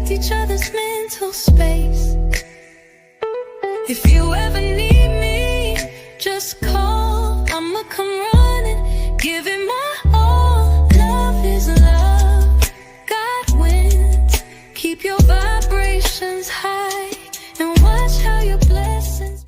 respect each other's mental space. If you ever need me, just call. I'ma come running, give it my all. Love is love, God wins. Keep your vibrations high and watch how your blessings.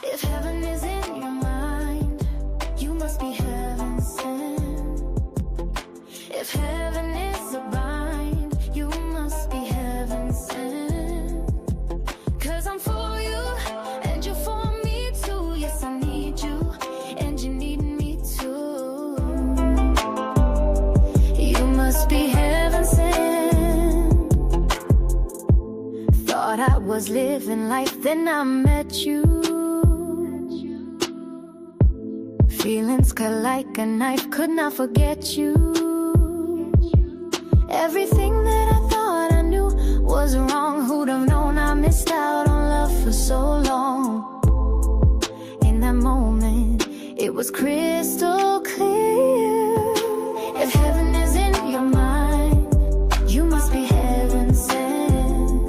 If heaven is in your mind, you must be heaven sent. If heaven is a bind, you must be heaven sent. 'Cause I'm for you, and you're for me too. Yes, I need you, and you need me too. You must be heaven sent. Thought I was living life, then I met you. Feelings cut like a knife, could not forget you. Everything that I thought I knew was wrong. Who'd have known I missed out on love for so long? In that moment, it was crystal clear. If heaven is in your mind, you must be heaven sent.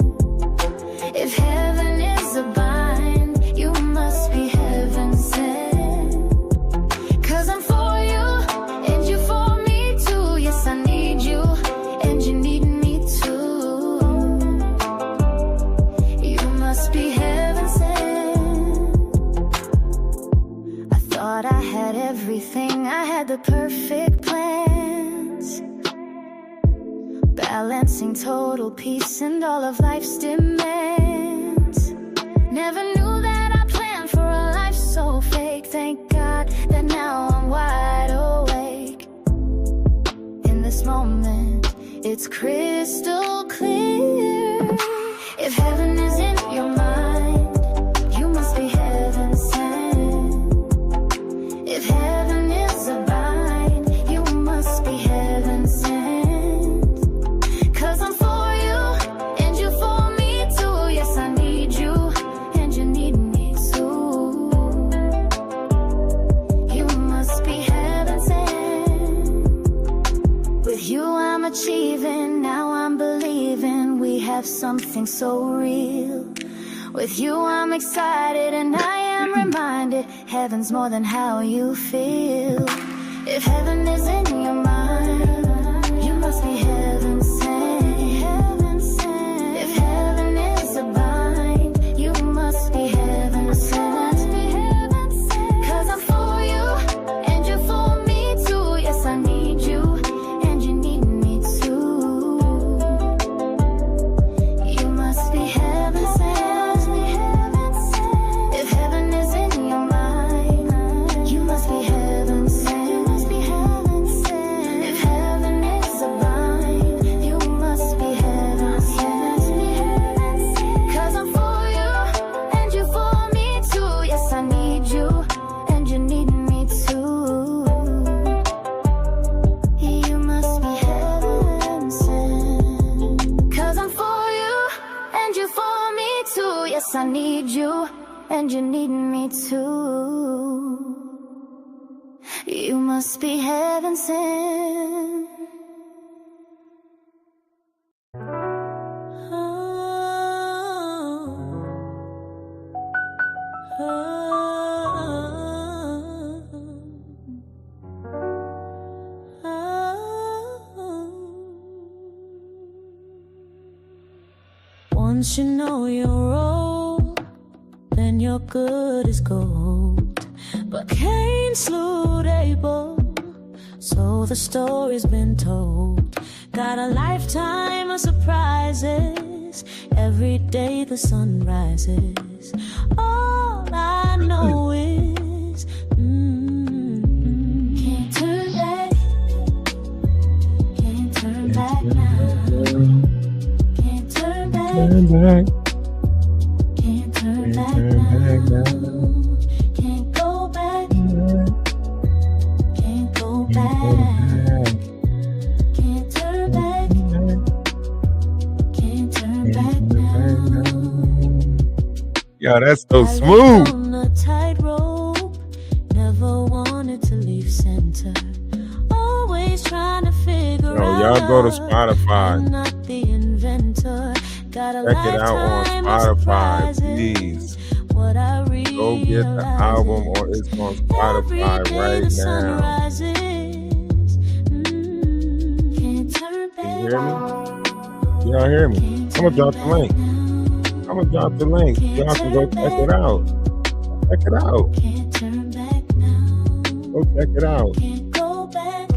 If heaven is a bind, you must be heaven sent. Everything, I had the perfect plans, balancing total peace and all of life's demands. Never knew that I planned for a life so fake. Thank God that now I'm wide awake. In this moment, it's crystal clear. If heaven is in your mind, you must be heaven sent. If heaven is a bind, you must be heaven sent. 'Cause I'm for you, and you're for me too. Yes, I need you, and you need me too. You must be heaven sent. With you I'm achieving, now I'm believing we have something so real. With you I'm excited and I am reminded heaven's more than how you feel. If heaven is in your mind, you must be heaven sent. If heaven is a bind, you must be heaven sent. 'Cause I'm for you, and you're for me too. Yes, I need you, and you need me too. You must be heaven sent. Yes, I need you, and you need me too. You must be heaven sent. Once you know your role, then you're good as gold. But Cain slew Abel, so the story's been told. Got a lifetime of surprises, every day the sun rises. All I know is can't turn back, can't turn back now. Turn back. Can't turn back now. Can't go back. Can't go back. Can't Yo, that's so I smooth. lived on a tightrope, never wanted to leave center. Always trying to figure Yo, out y'all go to love. Spotify. I'm not the inventor. Got a Check it out on lifetime of Spotify, surprises. please. What I Go get the album, or it's on Spotify right now. Can't turn Can you back. hear me? Y'all hear me? I'm gonna drop the link. I'm gonna drop the link. Y'all can go check it out. Check it out. Can't turn back now. Go check it out. Can't go back.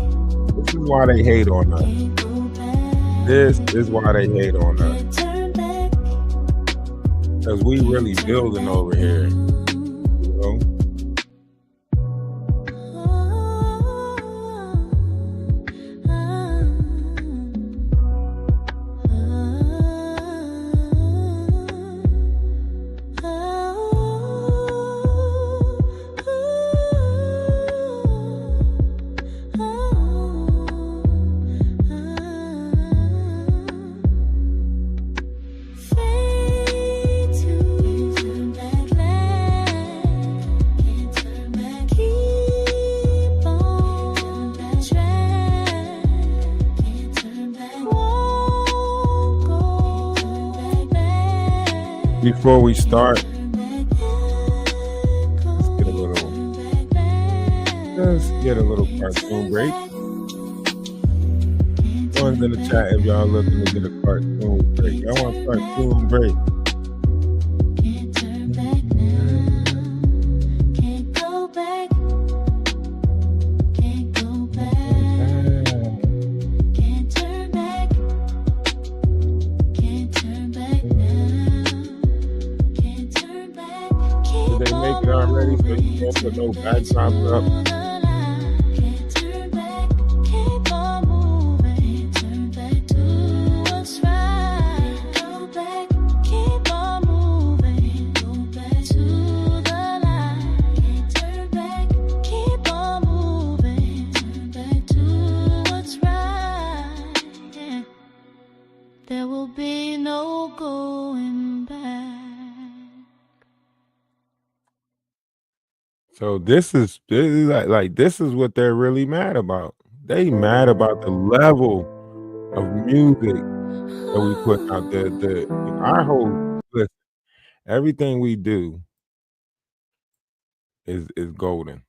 This is why they hate on us. Can't go back. This is why they hate on us. Can't turn back. Because we really building over here. You know? Before we start, let's get a little cartoon break. One's in the chat if y'all looking to get a cartoon break. I want a cartoon break. Did they make it already so you can't put no backdrop up? There will be no going back. So this is like this is what they're really mad about. They mad about the level of music that we put out there. Our whole listen, everything we do is golden.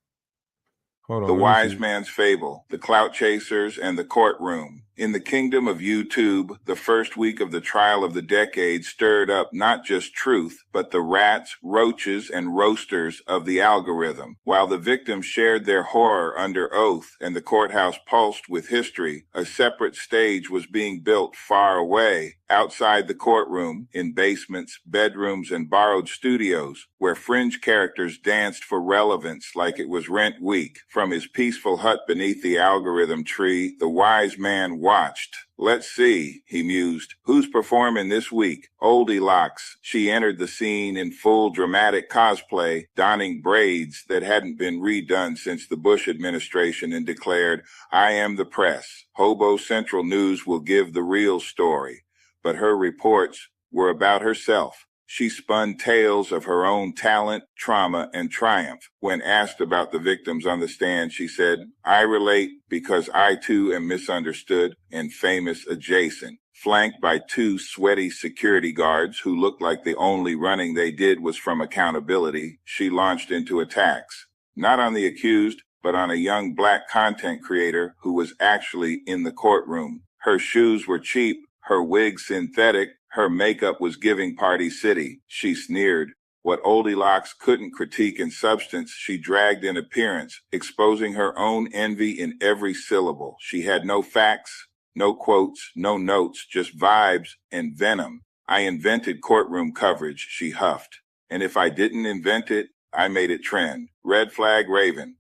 Hold on. The Wise Man's Fable, The Clout Chasers, and The Courtroom. In the kingdom of YouTube, the first week of the trial of the decade stirred up not just truth, but the rats, roaches, and roasters of the algorithm. While the victims shared their horror under oath and the courthouse pulsed with history, a separate stage was being built far away, outside the courtroom, in basements, bedrooms, and borrowed studios, where fringe characters danced for relevance like it was rent week. From his peaceful hut beneath the algorithm tree, the wise man watched. Let's see, he mused. Who's performing this week? Oldie Locks. She entered the scene in full dramatic cosplay, donning braids that hadn't been redone since the Bush administration, and declared, "I am the press. Hobo Central News will give the real story." But her reports were about herself. She spun tales of her own talent, trauma, and triumph. When asked about the victims on the stand, she said, "I relate because I too am misunderstood and famous adjacent." Flanked by two sweaty security guards who looked like the only running they did was from accountability, she launched into attacks. Not on the accused, but on a young black content creator who was actually in the courtroom. Her shoes were cheap, her wig synthetic, her makeup was giving Party City. She sneered. What Oldie Locks couldn't critique in substance, she dragged in appearance, exposing her own envy in every syllable. She had no facts, no quotes, no notes, just vibes and venom. "I invented courtroom coverage," she huffed. "And if I didn't invent it, I made it trend." Red Flag Raven.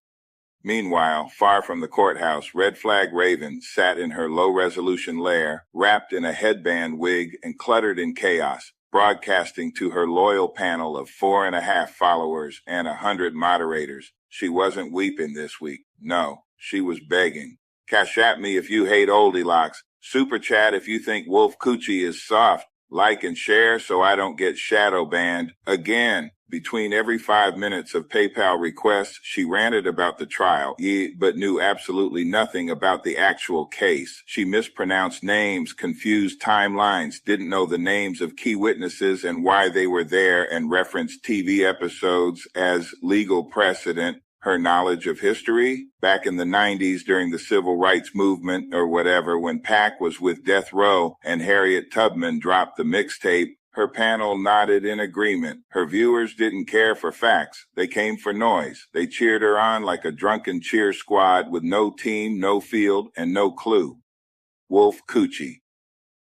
Meanwhile, far from the courthouse, Red Flag Raven sat in her low-resolution lair, wrapped in a headband wig and cluttered in chaos, broadcasting to her loyal panel of 4.5 followers and 100 moderators. She wasn't weeping this week. No, she was begging. "Cash at me if you hate Oldie Locks. Super chat if you think Wolf Coochie is soft. Like and share so I don't get shadow banned again. Between every 5 minutes of PayPal requests, she ranted about the trial, but knew absolutely nothing about the actual case. She mispronounced names, confused timelines, didn't know the names of key witnesses and why they were there, and referenced TV episodes as legal precedent. Her knowledge of history back in the 90s during the civil rights movement or whatever, when Pac was with Death Row and Harriet Tubman dropped the mixtape, her panel nodded in agreement. Her viewers didn't care for facts. They came for noise. They cheered her on like a drunken cheer squad with no team, no field, and no clue. Wolf Coochie.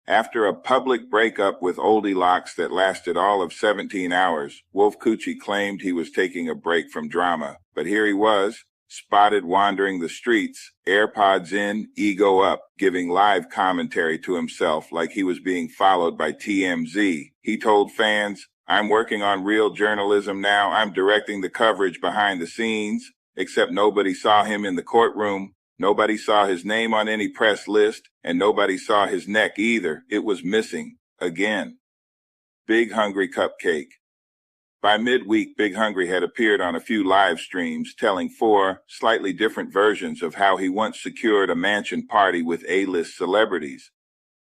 After a public breakup with Oldie Locks that lasted all of 17 hours, Wolf Coochie claimed he was taking a break from drama. But here he was, spotted wandering the streets, AirPods in, ego up, giving live commentary to himself like he was being followed by TMZ. He told fans, "I'm working on real journalism now. I'm directing the coverage behind the scenes," except nobody saw him in the courtroom. Nobody saw his name on any press list, and nobody saw his neck either. It was missing. Again. Big Hungry Cupcake. By midweek, Big Hungry had appeared on a few live streams, telling 4 slightly different versions of how he once secured a mansion party with A-list celebrities.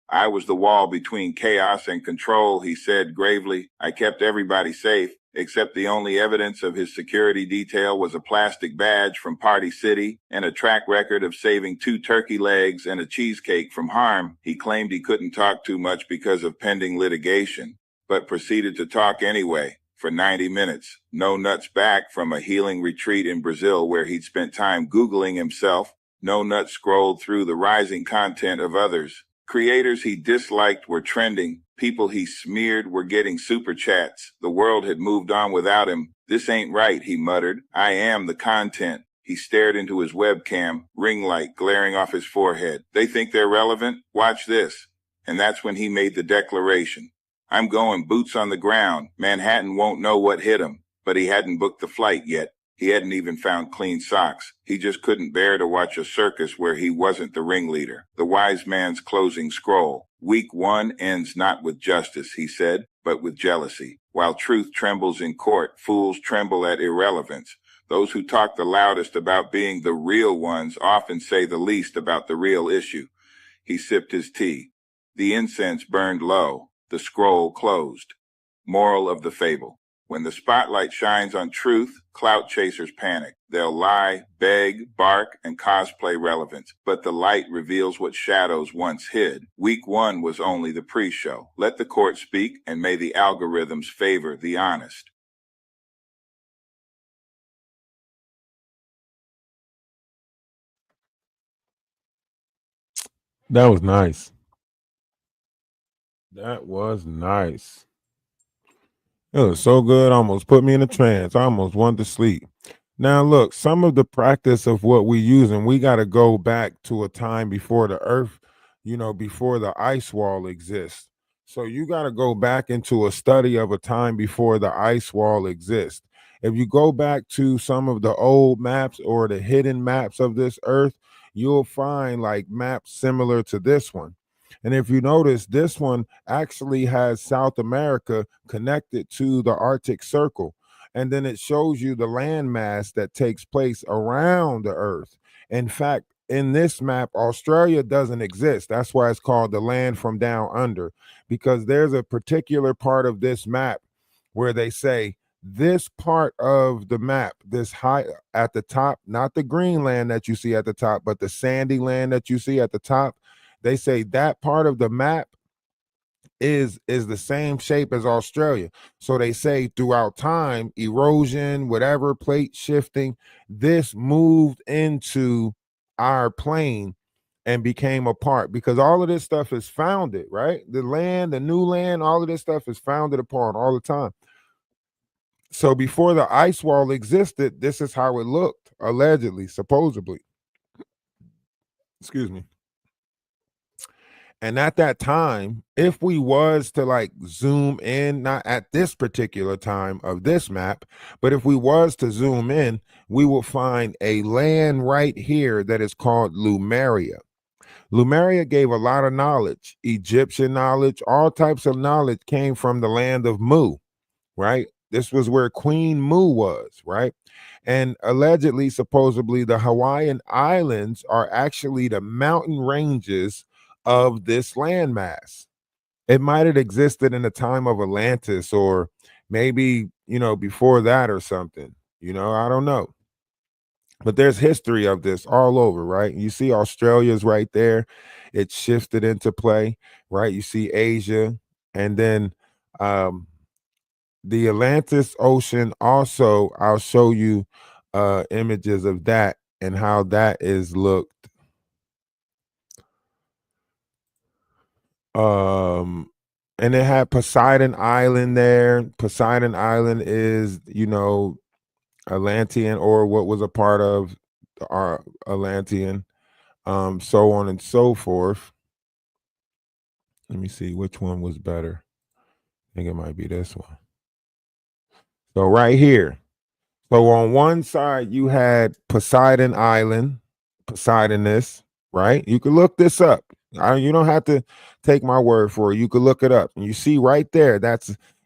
"I was the wall between chaos and control," he said gravely. "I kept everybody safe, except the only evidence of his security detail was a plastic badge from Party City and a track record of saving 2 turkey legs and a cheesecake from harm." He claimed he couldn't talk too much because of pending litigation, but proceeded to talk anyway for 90 minutes. No nuts back from a healing retreat in Brazil where he'd spent time Googling himself. No nuts scrolled through the rising content of others. Creators he disliked were trending. People he smeared were getting super chats. The world had moved on without him. "This ain't right," he muttered. "I am the content." He stared into his webcam, ring light glaring off his forehead. "They think they're relevant? Watch this." And that's when he made the declaration. "I'm going boots on the ground. Manhattan won't know what hit him." But he hadn't booked the flight yet. He hadn't even found clean socks. He just couldn't bear to watch a circus where he wasn't the ringleader. The wise man's closing scroll. "Week 1 ends not with justice," he said, "but with jealousy. While truth trembles in court, fools tremble at irrelevance. Those who talk the loudest about being the real ones often say the least about the real issue." He sipped his tea. The incense burned low. The scroll closed. Moral of the fable. When the spotlight shines on truth, clout chasers panic. They'll lie, beg, bark, and cosplay relevance. But the light reveals what shadows once hid. Week 1 was only the pre-show. Let the court speak, and may the algorithms favor the honest. That was nice. That was nice. It was so good, almost put me in a trance. I almost wanted to sleep. Now, look, some of the practice of what we use, and we got to go back to a time before the earth, before the ice wall exists. So you got to go back into a study of a time before the ice wall exists. If you go back to some of the old maps or the hidden maps of this earth, you'll find like maps similar to this one. And if you notice, this one actually has South America connected to the Arctic Circle. And then it shows you the landmass that takes place around the earth. In fact, in this map, Australia doesn't exist. That's why it's called the land from down under, because there's a particular part of this map where they say this part of the map, this high at the top, not the green land that you see at the top, but the sandy land that you see at the top, they say that part of the map is the same shape as Australia. So they say throughout time, erosion, whatever, plate shifting, this moved into our plane and became a part, because all of this stuff is founded, right? The land, the new land, all of this stuff is founded upon all the time. So before the ice wall existed, this is how it looked, allegedly, supposedly. Excuse me. And at that time, if we was to like zoom in, not at this particular time of this map, but if we was to zoom in, we will find a land right here that is called Lumeria. Lemuria gave a lot of knowledge, Egyptian knowledge, all types of knowledge came from the land of Mu, right? This was where Queen Mu was, right? And allegedly, supposedly, the Hawaiian Islands are actually the mountain ranges of this landmass. It might have existed in the time of Atlantis or maybe, before that or something. I don't know. But there's history of this all over, right? You see Australia's right there. It shifted into play, right? You see Asia, and then um the Atlantis Ocean also, I'll show you images of that and how that is looked. Um and it had Poseidon Island there. Poseidon Island is, Atlantean, or what was a part of our Atlantean, so on and so forth. Let me see which one was better. I think it might be this one. So right here. So on one side you had Poseidon Island, Poseidonus, right? You can look this up. You don't have to take my word for it. You can look it up. And you see right there,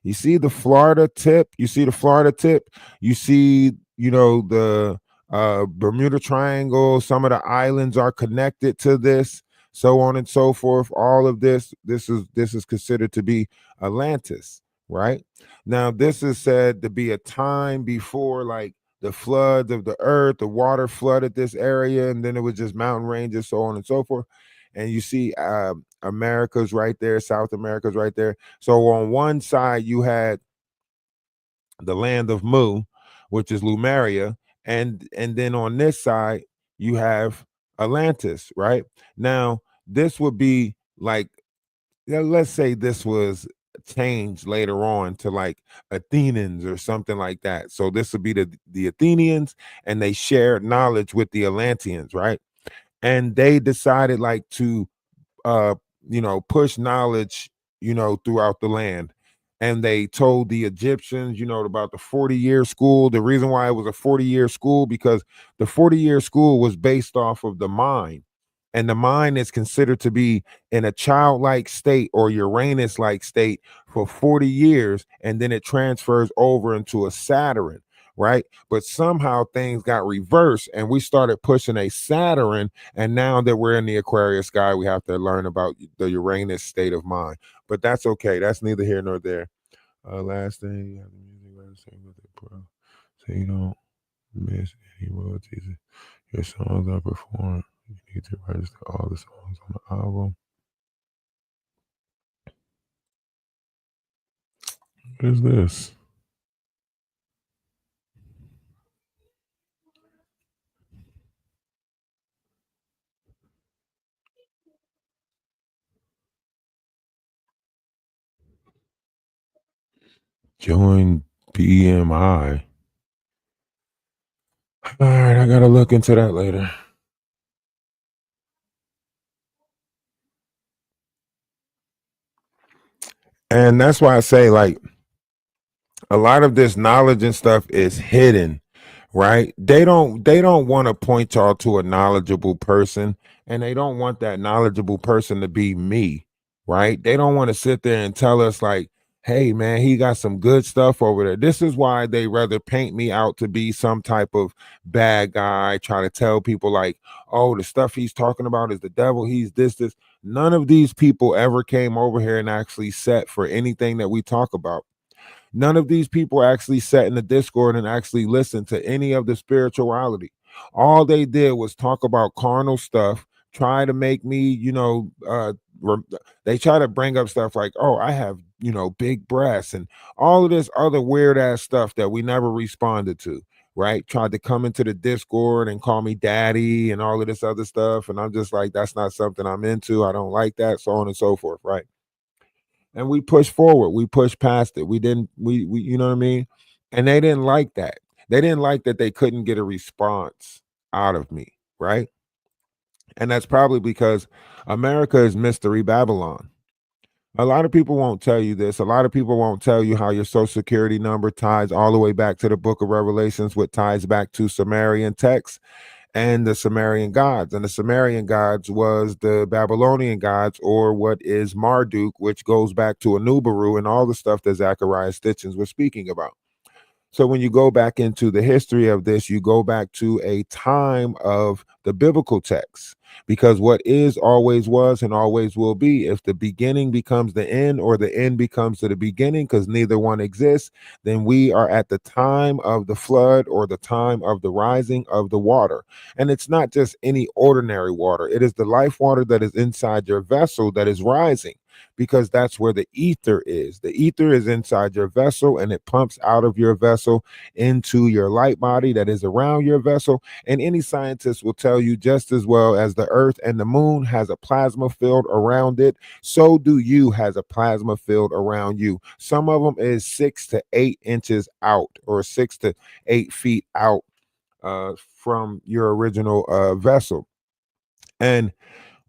you see the Florida tip. You see the Florida tip. You see, the Bermuda Triangle. Some of the islands are connected to this, so on and so forth. All of this is considered to be Atlantis, right? Now, this is said to be a time before, like, the floods of the earth, the water flooded this area, and then it was just mountain ranges, so on and so forth. And you see America's right there, South America's right there. So on one side, you had the land of Mu, which is Lumeria, and then on this side, you have Atlantis, right? Now, this would be like, let's say this was changed later on to like Athenians or something like that. So this would be the Athenians, and they shared knowledge with the Atlanteans, right? And they decided like to uh push knowledge, throughout the land. And they told the Egyptians, about the 40-year school. The reason why it was a 40-year school, because the 40-year school was based off of the mind, and the mind is considered to be in a childlike state or Uranus like state for 40 years, and then it transfers over into a Saturn, right? But somehow things got reversed, and we started pushing a Saturn, and now that we're in the Aquarius sky, we have to learn about the Uranus state of mind. But that's okay. That's neither here nor there. Last thing, you have the music registering with it, bro, so you don't miss any royalties. Your songs are performed. You need to register all the songs on the album. What is this? Join BMI. All right, I gotta look into that later. And that's why I say, like, a lot of this knowledge and stuff is hidden, right? They don't want to point y'all to a knowledgeable person, and they don't want that knowledgeable person to be me, right? They don't want to sit there and tell us like, hey man, he got some good stuff over there. This is why they rather paint me out to be some type of bad guy, try to tell people like, oh, the stuff he's talking about is the devil, he's this. None of these people ever came over here and actually set for anything that we talk about. None of these people actually sat in the Discord and actually listened to any of the spirituality. All they did was talk about carnal stuff, try to make me, they try to bring up stuff like, oh, I have, big breasts and all of this other weird ass stuff that we never responded to, right? Tried to come into the Discord and call me daddy and all of this other stuff. And I'm just like, that's not something I'm into. I don't like that, so on and so forth, right? And we pushed forward, we pushed past it, we you know what I mean. And they didn't like that. They didn't like that they couldn't get a response out of me, right? And that's probably because America is mystery Babylon. A lot of people won't tell you this. A lot of people won't tell you how your social security number ties all the way back to the book of Revelations, what ties back to Sumerian text. and the Sumerian gods. And the Sumerian gods was the Babylonian gods, or what is Marduk, which goes back to Anubaru and all the stuff that Zachariah Stitchens was speaking about. So when you go back into the history of this, you go back to a time of the biblical text, because what is always was and always will be. If the beginning becomes the end or the end becomes to the beginning, because neither one exists, then we are at the time of the flood or the time of the rising of the water. And it's not just any ordinary water, it is the life water that is inside your vessel that is rising, because that's where the ether is. The ether is inside your vessel and it pumps out of your vessel into your light body that is around your vessel. And any scientist will tell you, just as well as the earth and the moon has a plasma field around it, so do you has a plasma field around you. Some of them is 6 to 8 inches out, or 6 to 8 feet out from your original vessel. And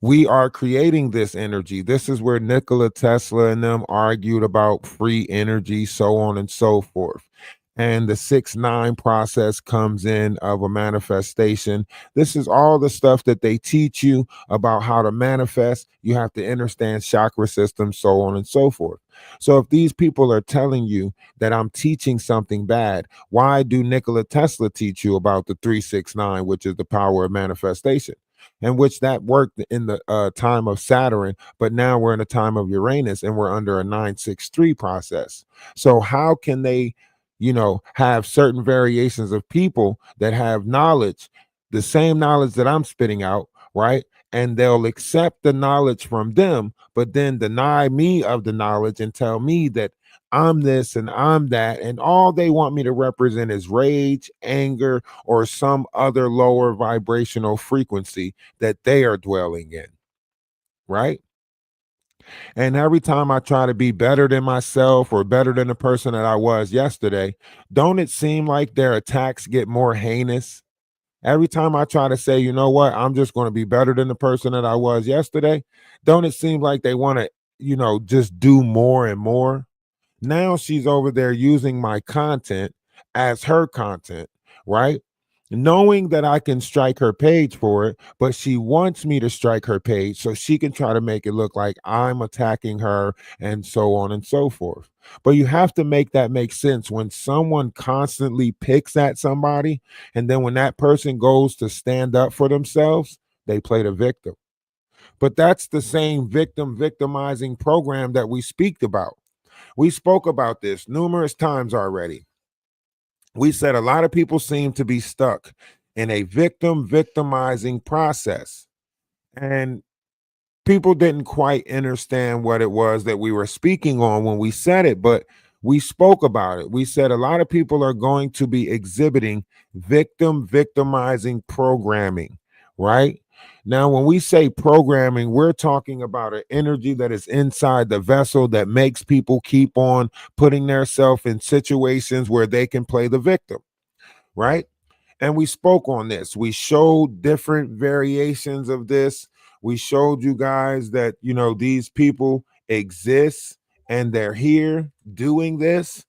we are creating this energy. This is where Nikola Tesla and them argued about free energy, so on and so forth. And the 6-9 process comes in of a manifestation. This is all the stuff that they teach you about how to manifest. You have to understand chakra systems, so on and so forth. So if these people are telling you that I'm teaching something bad, why do Nikola Tesla teach you about the 369, which is the power of manifestation? And which that worked in the time of Saturn, but now we're in a time of Uranus and we're under a 963 process. So how can they, have certain variations of people that have knowledge, the same knowledge that I'm spitting out, right? And they'll accept the knowledge from them, but then deny me of the knowledge and tell me that I'm this and I'm that. And all they want me to represent is rage, anger, or some other lower vibrational frequency that they are dwelling in, right? And every time I try to be better than myself or better than the person that I was yesterday, don't it seem like their attacks get more heinous? Every time I try to say, you know what, I'm just going to be better than the person that I was yesterday, don't it seem like they want to, just do more and more? Now she's over there using my content as her content, right? Knowing that I can strike her page for it, but she wants me to strike her page so she can try to make it look like I'm attacking her and so on and so forth. But you have to make that make sense when someone constantly picks at somebody, and then when that person goes to stand up for themselves, they play the victim. But that's the same victimizing program that we speak about. We spoke about this numerous times already. We said a lot of people seem to be stuck in a victimizing process. And people didn't quite understand what it was that we were speaking on when we said it, but we spoke about it. We said a lot of people are going to be exhibiting victimizing programming, right? Now, when we say programming, we're talking about an energy that is inside the vessel that makes people keep on putting themselves in situations where they can play the victim, right? And we spoke on this. We showed different variations of this. We showed you guys that, these people exist and they're here doing this.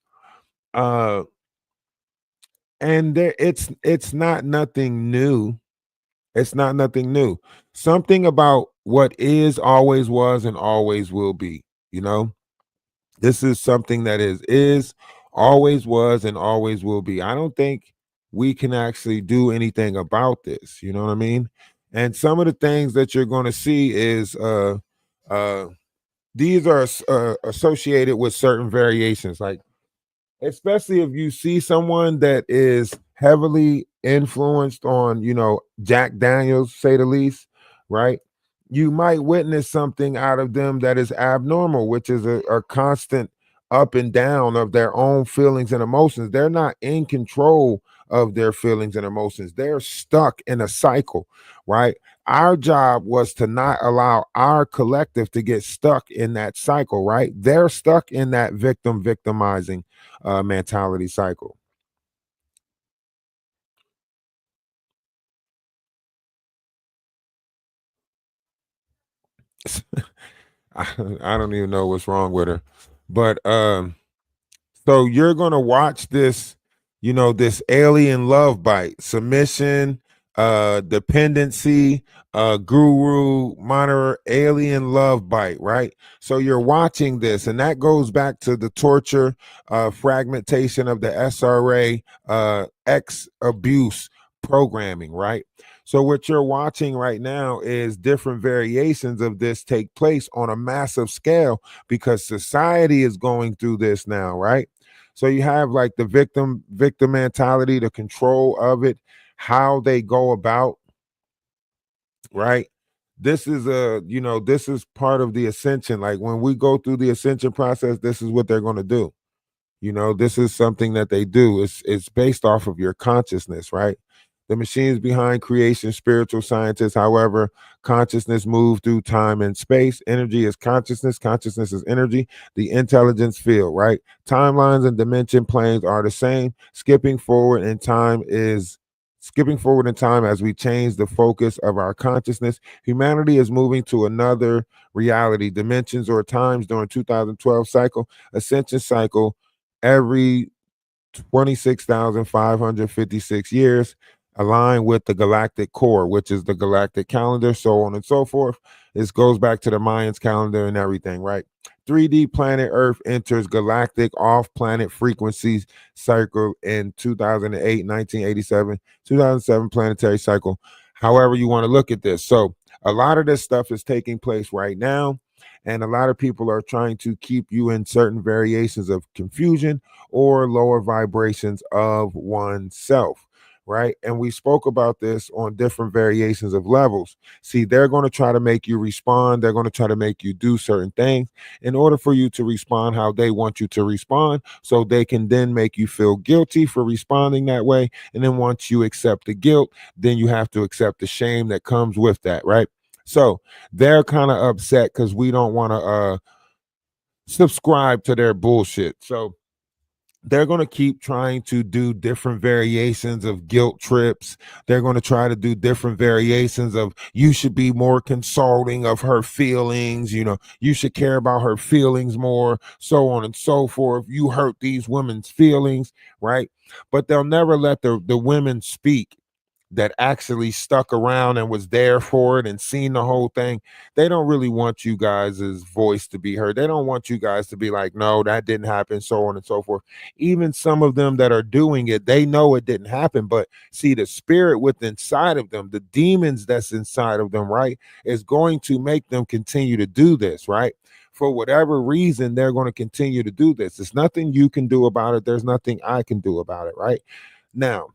And it's not nothing new. It's not nothing new. Something about what is, always was, and always will be. This is something that is, always was, and always will be. I don't think we can actually do anything about this. You know what I mean? And some of the things that you're going to see is uh these are associated with certain variations, like especially if you see someone that is heavily influenced on, Jack Daniels, say the least, right? You might witness something out of them that is abnormal, which is a constant up and down of their own feelings and emotions. They're not in control of their feelings and emotions. They're stuck in a cycle, right? Our job was to not allow our collective to get stuck in that cycle, right? They're stuck in that victimizing mentality cycle. I don't even know what's wrong with her. But so you're gonna watch this, this alien love bite, submission, dependency, guru, monitor, alien love bite, right? So you're watching this, and that goes back to the torture, fragmentation of the SRA, X abuse programming, right? So what you're watching right now is different variations of this take place on a massive scale because society is going through this now, right? So you have like the victim mentality, the control of it, how they go about, right? This is this is part of the ascension. Like when we go through the ascension process, this is what they're going to do. This is something that they do. It's based off of your consciousness, right? The machines behind creation, spiritual scientists, however, consciousness move through time and space. Energy is consciousness, consciousness is energy, the intelligence field, right? Timelines and dimension planes are the same. Skipping forward in time as we change the focus of our consciousness. Humanity is moving to another reality, dimensions or times during 2012 cycle, ascension cycle every 26,556 years, aligned with the galactic core, which is the galactic calendar, so on and so forth. This goes back to the Mayans calendar and everything, right? 3D planet Earth enters galactic off planet frequencies cycle in 2008, 1987, 2007 planetary cycle. However, you want to look at this. So, a lot of this stuff is taking place right now. And a lot of people are trying to keep you in certain variations of confusion or lower vibrations of oneself, right? And we spoke about this on different variations of levels. See, they're going to try to make you respond. They're going to try to make you do certain things in order for you to respond how they want you to respond. So they can then make you feel guilty for responding that way. And then once you accept the guilt, then you have to accept the shame that comes with that, right? So they're kind of upset because we don't want to subscribe to their bullshit. So they're going to keep trying to do different variations of guilt trips. They're going to try to do different variations of you should be more consulting of her feelings. You should care about her feelings more, so on and so forth. You hurt these women's feelings, right? But they'll never let the women speak that actually stuck around and was there for it and seen the whole thing. They don't really want you guys' voice to be heard. They don't want you guys to be like, no, that didn't happen, so on and so forth. Even some of them that are doing it, they know it didn't happen. But see, the spirit within inside of them, the demons that's inside of them, right, is going to make them continue to do this, right? For whatever reason, they're going to continue to do this. There's nothing you can do about it. There's nothing I can do about it, right? Now,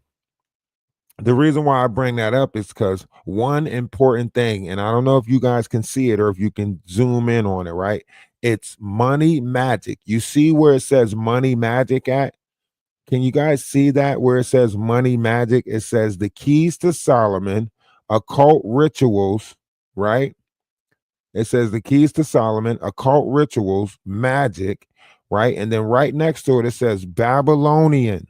the reason why I bring that up is because one important thing, and I don't know if you guys can see it or if you can zoom in on it, right? It's money magic. You see where it says money magic at? Can you guys see that where it says money magic? It says the keys to Solomon, occult rituals, right? It says the keys to Solomon, occult rituals, magic, right? And then right next to it, it says Babylonian,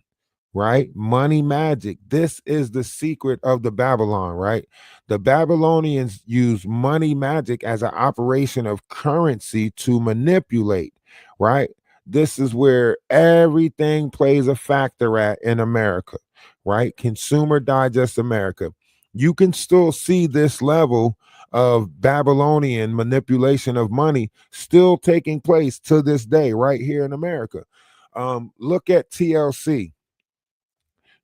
right? Money magic. This is the secret of the Babylon, right? The Babylonians use money magic as an operation of currency to manipulate, right? This is where everything plays a factor at in America, right? Consumer Digest America. You can still see this level of Babylonian manipulation of money still taking place to this day right here in America. Look at TLC.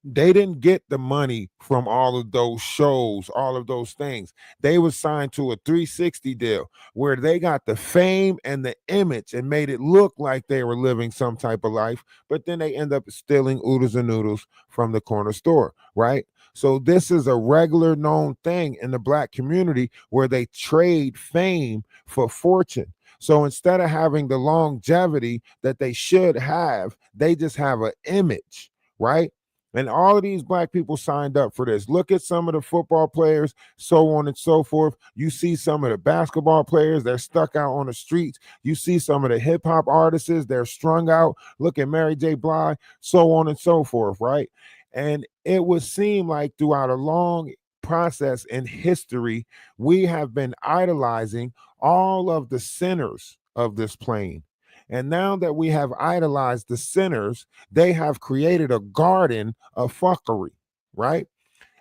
They didn't get the money from all of those shows, all of those things. They were signed to a 360 deal where they got the fame and the image and made it look like they were living some type of life, but then they end up stealing oodles and noodles from the corner store, right? So this is a regular known thing in the black community where they trade fame for fortune. So instead of having the longevity that they should have, they just have an image, right? And all of these black people signed up for this. Look at some of the football players, so on and so forth. You see some of the basketball players, they're stuck out on the streets. You see some of the hip hop artists, they're strung out. Look at Mary J. Blige, so on and so forth, right? And it would seem like throughout a long process in history, we have been idolizing all of the sinners of this plane. And now that we have idolized the sinners, they have created a garden of fuckery, right?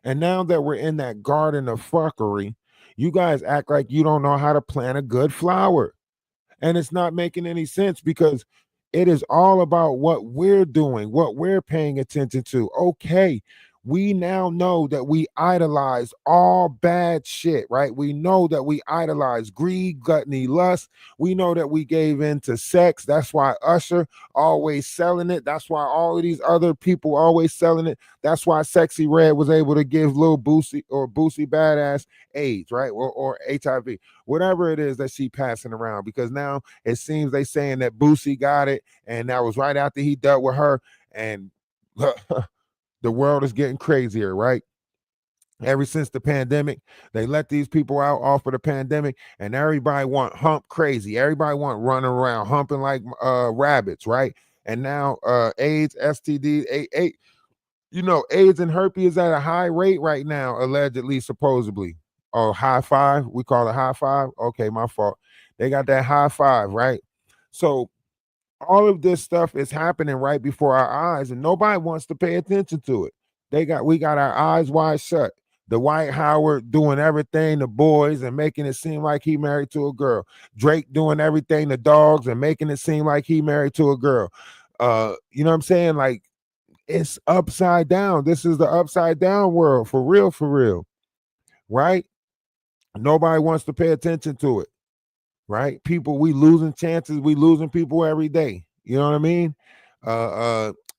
And now that we're in that garden of fuckery, you guys act like you don't know how to plant a good flower. And it's not making any sense because it is all about what we're doing, what we're paying attention to. Okay, we now know that we idolize all bad shit, right? We know that we idolize greed, gluttony, lust. We know that we gave in to sex. That's why Usher always selling it. That's why all of these other people always selling it. That's why Sexy Red was able to give Lil Boosie or Boosie Badass AIDS, right? Or HIV, whatever it is that she passing around. Because now it seems they saying that Boosie got it, and that was right after he dealt with her. And the world is getting crazier, right? Ever since the pandemic, they let these people out off of the pandemic, and everybody want hump crazy. Everybody want running around humping like rabbits, right? And now AIDS, STD, AIDS and herpes is at a high rate right now, allegedly, supposedly. Oh, high five. We call it high five. Okay, my fault. They got that high five, right? So all of this stuff is happening right before our eyes, and nobody wants to pay attention to it. We got our eyes wide shut. The White Howard doing everything to boys and making it seem like he married to a girl. Drake doing everything to dogs and making it seem like he married to a girl. You know what I'm saying? Like, it's upside down. This is the upside down world, for real, right? Nobody wants to pay attention to it, right? People, we losing chances, we losing people every day. You know what I mean?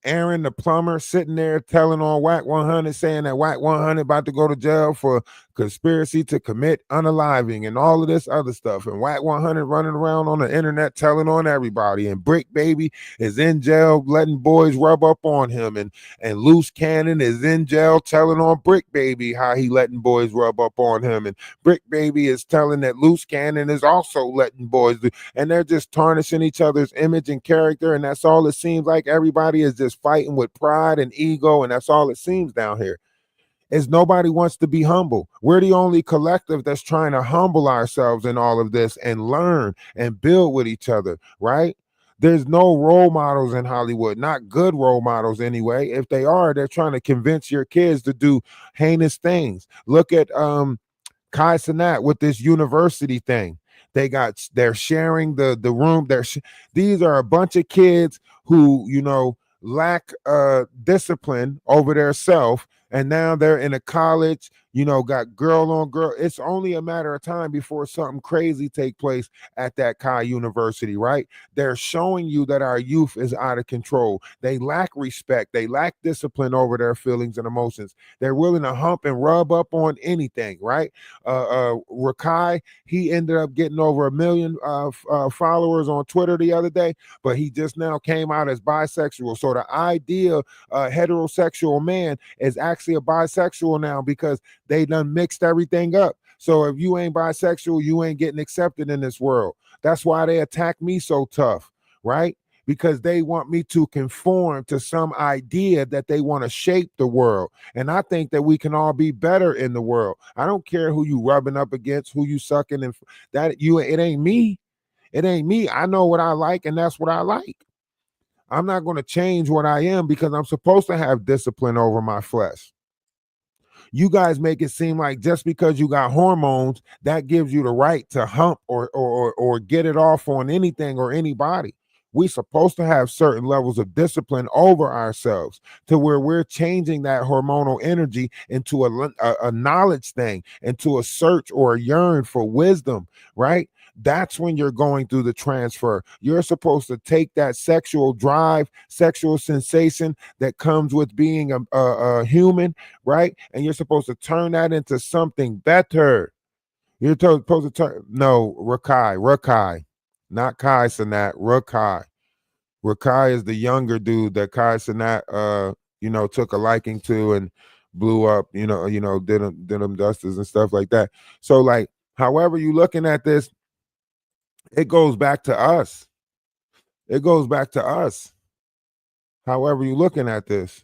Aaron the plumber sitting there telling on Whack 100, saying that Whack 100 about to go to jail for conspiracy to commit unaliving and all of this other stuff. And Whack 100 running around on the internet telling on everybody. And Brick Baby is in jail letting boys rub up on him. And Loose Cannon is in jail telling on Brick Baby how he letting boys rub up on him. And Brick Baby is telling that Loose Cannon is also letting boys do. And they're just tarnishing each other's image and character. And that's all it seems like. Everybody is just fighting with pride and ego. And that's all it seems down here. Is nobody wants to be humble. We're the only collective that's trying to humble ourselves in all of this and learn and build with each other, right? There's no role models in Hollywood, not good role models anyway. If they are, they're trying to convince your kids to do heinous things. Look at Kai Cenat with this university thing. They're sharing the room. These are a bunch of kids who, lack discipline over their self, and now they're in a college, got girl on girl. It's only a matter of time before something crazy take place at that Kai University, right? They're showing you that our youth is out of control. They lack respect. They lack discipline over their feelings and emotions. They're willing to hump and rub up on anything, right? Rakai, he ended up getting over 1 million followers on Twitter the other day, but he just now came out as bisexual. So the ideal heterosexual man is actually a bisexual now, because they done mixed everything up. So if you ain't bisexual, you ain't getting accepted in this world. That's why they attack me so tough, right? Because they want me to conform to some idea that they want to shape the world. And I think that we can all be better in the world. I don't care who you rubbing up against, who you sucking, and it ain't me. It ain't me. I know what I like, and that's what I like. I'm not going to change what I am because I'm supposed to have discipline over my flesh. You guys make it seem like just because you got hormones, that gives you the right to hump or get it off on anything or anybody. We're supposed to have certain levels of discipline over ourselves to where we're changing that hormonal energy into a knowledge thing, into a search or a yearn for wisdom, right? That's when you're going through the transfer. You're supposed to take that sexual drive, sexual sensation that comes with being a human, right? And you're supposed to turn that into something better. You're supposed to turn, no, Rakai, not Kai Cenat, Rakai. Rakai is the younger dude that Kai Cenat, took a liking to and blew up, did them dusters and stuff like that. So, like, however you looking at this, it goes back to us. It goes back to us. However you looking at this.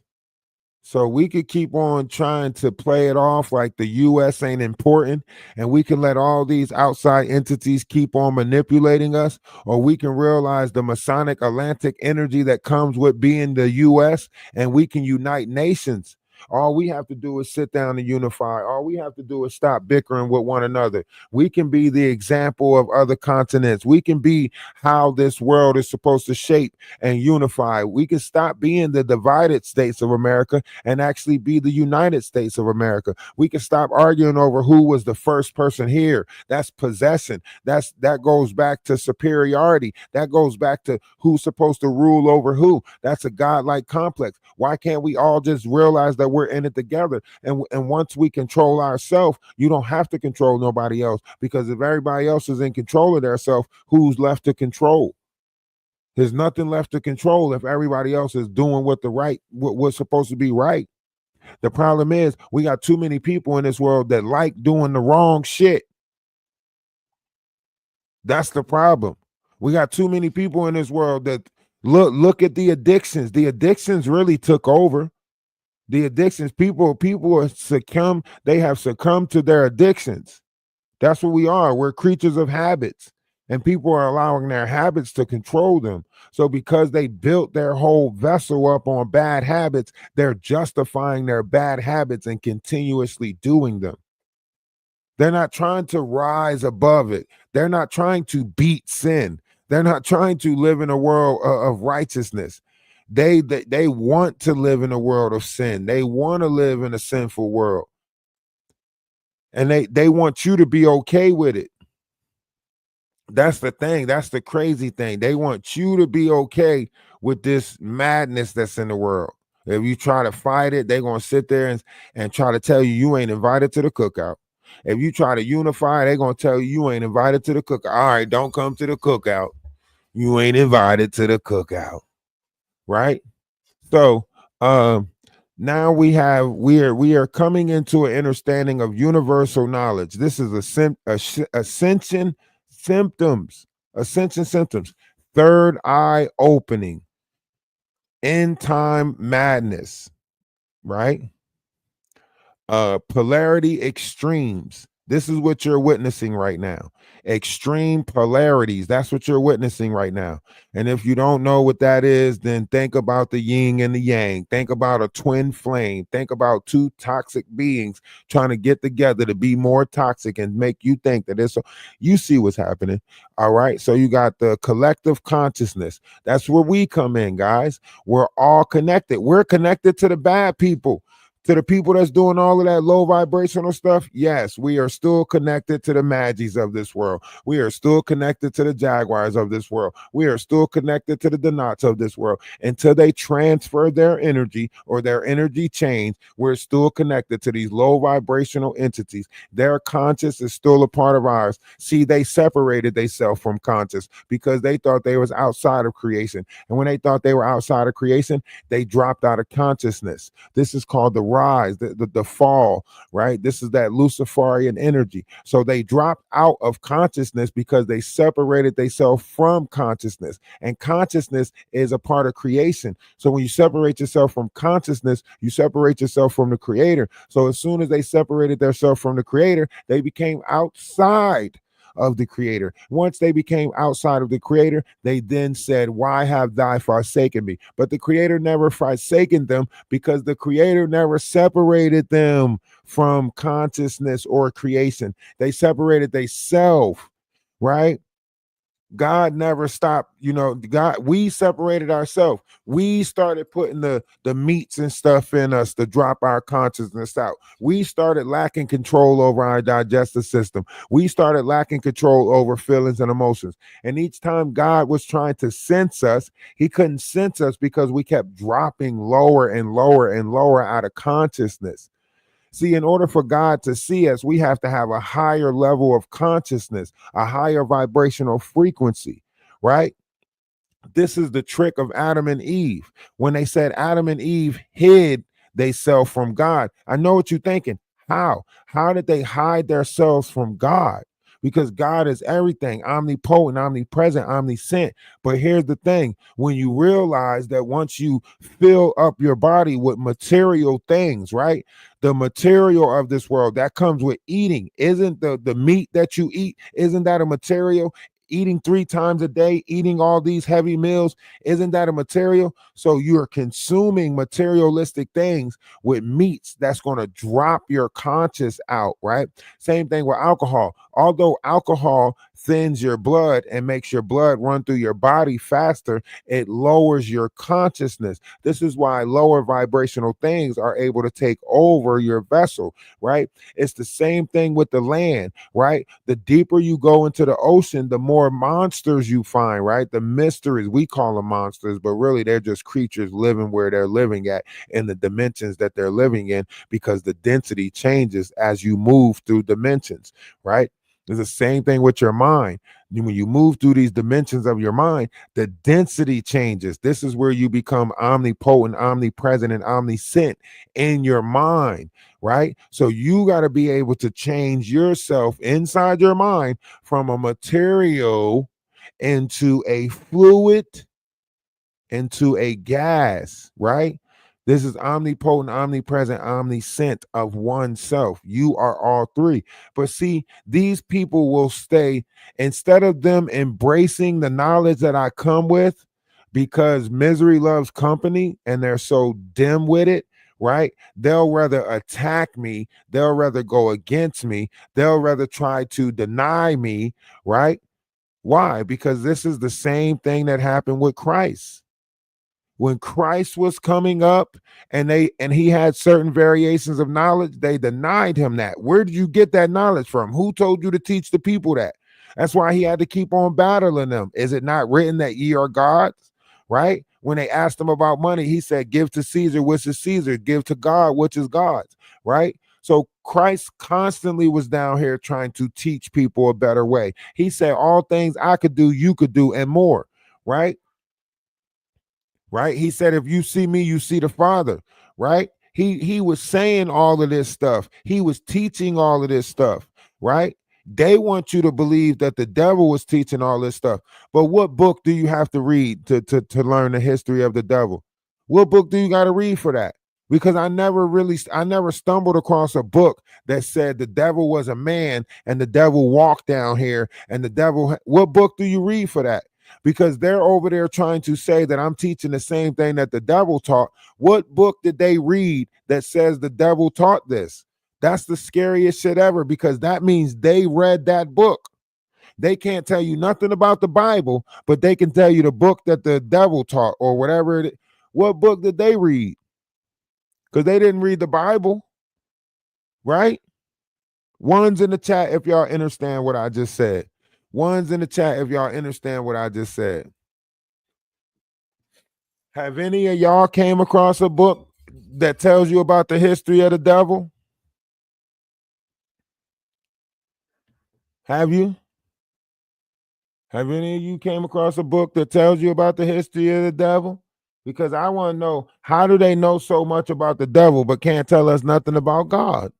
So we could keep on trying to play it off like the U.S. ain't important, and we can let all these outside entities keep on manipulating us, or we can realize the Masonic Atlantic energy that comes with being the U.S., and we can unite nations. All we have to do is sit down and unify. All we have to do is stop bickering with one another. We can be the example of other continents. We can be how this world is supposed to shape and unify. We can stop being the divided states of America and actually be the United States of America. We can stop arguing over who was the first person here. That's possession. That goes back to superiority. That goes back to who's supposed to rule over who. That's a godlike complex. Why can't we all just realize that we're in it together? And once we control ourselves, you don't have to control nobody else, because if everybody else is in control of themselves, who's left to control? There's nothing left to control if everybody else is doing what's supposed to be right. The problem is we got too many people in this world that like doing the wrong shit. That's the problem. We got too many people in this world that look at the addictions. The addictions really took over. The addictions, people are they have succumbed to their addictions. That's what we are. We're creatures of habits, and people are allowing their habits to control them. So because they built their whole vessel up on bad habits, they're justifying their bad habits and continuously doing them. They're not trying to rise above it. They're not trying to beat sin. They're not trying to live in a world of righteousness. They want to live in a world of sin. They want to live in a sinful world. And they want you to be okay with it. That's the thing. That's the crazy thing. They want you to be okay with this madness that's in the world. If you try to fight it, they're going to sit there and try to tell you ain't invited to the cookout. If you try to unify, they're going to tell you ain't invited to the cookout. All right, don't come to the cookout. You ain't invited to the cookout. Right? So now we are coming into an understanding of universal knowledge. This is ascension symptoms. Third eye opening. End time madness. Right? Polarity extremes. This is what you're witnessing right now. Extreme polarities. That's what you're witnessing right now. And if you don't know what that is, then think about the yin and the yang. Think about a twin flame. Think about two toxic beings trying to get together to be more toxic and make you think that it's you see what's happening. All right. So you got the collective consciousness. That's where we come in, guys. We're all connected. We're connected to the bad people. To the people that's doing all of that low vibrational stuff, yes, we are still connected to the Magis of this world. We are still connected to the Jaguars of this world. We are still connected to the Donuts of this world. Until they transfer their energy or their energy change, we're still connected to these low vibrational entities. Their conscious is still a part of ours. See, they separated themselves from conscious because they thought they was outside of creation. And when they thought they were outside of creation, they dropped out of consciousness. This is called the rise, the fall, right? This is that Luciferian energy. So they dropped out of consciousness because they separated themselves from consciousness. And consciousness is a part of creation. So when you separate yourself from consciousness, you separate yourself from the creator. So as soon as they separated themselves from the creator, they became outside of the creator. Once they became outside of the creator, they then said, why have thou forsaken me? But the creator never forsaken them because the creator never separated them from consciousness or creation. They separated themselves, right? God never stopped, God, we separated ourselves. We started putting the meats and stuff in us to drop our consciousness out. We started lacking control over our digestive system. We started lacking control over feelings and emotions. And each time God was trying to sense us, he couldn't sense us because we kept dropping lower and lower and lower out of consciousness. See, in order for God to see us, we have to have a higher level of consciousness, a higher vibrational frequency, right? This is the trick of Adam and Eve. When they said Adam and Eve hid themselves from God, I know what you're thinking. How? How did they hide themselves from God? Because God is everything, omnipotent, omnipresent, omniscient. But here's the thing. When you realize that once you fill up your body with material things, right? The material of this world that comes with eating, isn't the meat that you eat, isn't that a material? eating 3 times a day, eating all these heavy meals, isn't that a material? So you're consuming materialistic things with meats that's going to drop your conscious out, right? Same thing with alcohol. Although alcohol thins your blood and makes your blood run through your body faster, it lowers your consciousness. This is why lower vibrational things are able to take over your vessel, right? It's the same thing with the land, right? The deeper you go into the ocean, the more monsters you find, right? The mysteries, we call them monsters, but really they're just creatures living where they're living at in the dimensions that they're living in, because the density changes as you move through dimensions, right? It's the same thing with your mind. When you move through these dimensions of your mind, the density changes. This is where you become omnipotent, omnipresent, and omniscient in your mind, right? So you got to be able to change yourself inside your mind from a material into a fluid, into a gas, right? This is omnipotent, omnipresent, omniscient of oneself. You are all three. But see, these people will stay, instead of them embracing the knowledge that I come with, because misery loves company and they're so dim with it, right? They'll rather attack me. They'll rather go against me. They'll rather try to deny me, right? Why? Because this is the same thing that happened with Christ. When Christ was coming up and he had certain variations of knowledge, they denied him that. Where did you get that knowledge from? Who told you to teach the people that? That's why he had to keep on battling them. Is it not written that ye are gods? Right? When they asked him about money, he said, give to Caesar which is Caesar, give to God which is God's, right? So Christ constantly was down here trying to teach people a better way. He said, all things I could do, you could do, and more, right? Right? He said, if you see me, you see the Father, right? He was saying all of this stuff. He was teaching all of this stuff, right? They want you to believe that the devil was teaching all this stuff. But what book do you have to read to learn the history of the devil? What book do you got to read for that? Because I never stumbled across a book that said the devil was a man and the devil walked down here and the devil. What book do you read for that? Because they're over there trying to say that I'm teaching the same thing that the devil taught. What book did they read that says the devil taught this? That's the scariest shit ever, because that means they read that book. They can't tell you nothing about the Bible, but they can tell you the book that the devil taught or whatever it is. What book did they read? Because they didn't read the Bible, right? One's in the chat if y'all understand what I just said. One's in the chat if y'all understand what I just said. Have any of y'all came across a book that tells you about the history of the devil? Have you? Have any of you came across a book that tells you about the history of the devil? Because I want to know, how do they know so much about the devil but can't tell us nothing about God?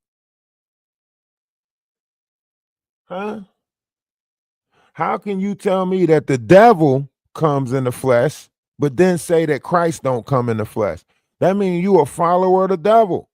Huh? How can you tell me that the devil comes in the flesh, but then say that Christ don't come in the flesh? That means you a follower of the devil.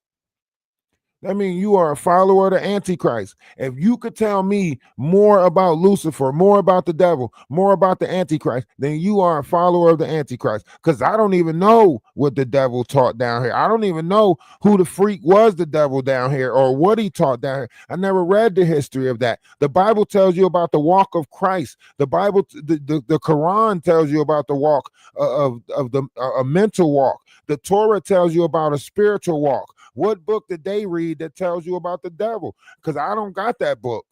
That means you are a follower of the Antichrist. If you could tell me more about Lucifer, more about the devil, more about the Antichrist, then you are a follower of the Antichrist. Because I don't even know what the devil taught down here. I don't even know who the freak was the devil down here or what he taught down here. I never read the history of that. The Bible tells you about the walk of Christ. The Bible, the Quran tells you about the walk of a mental walk. The Torah tells you about a spiritual walk. What book did they read that tells you about the devil? Because I don't got that book.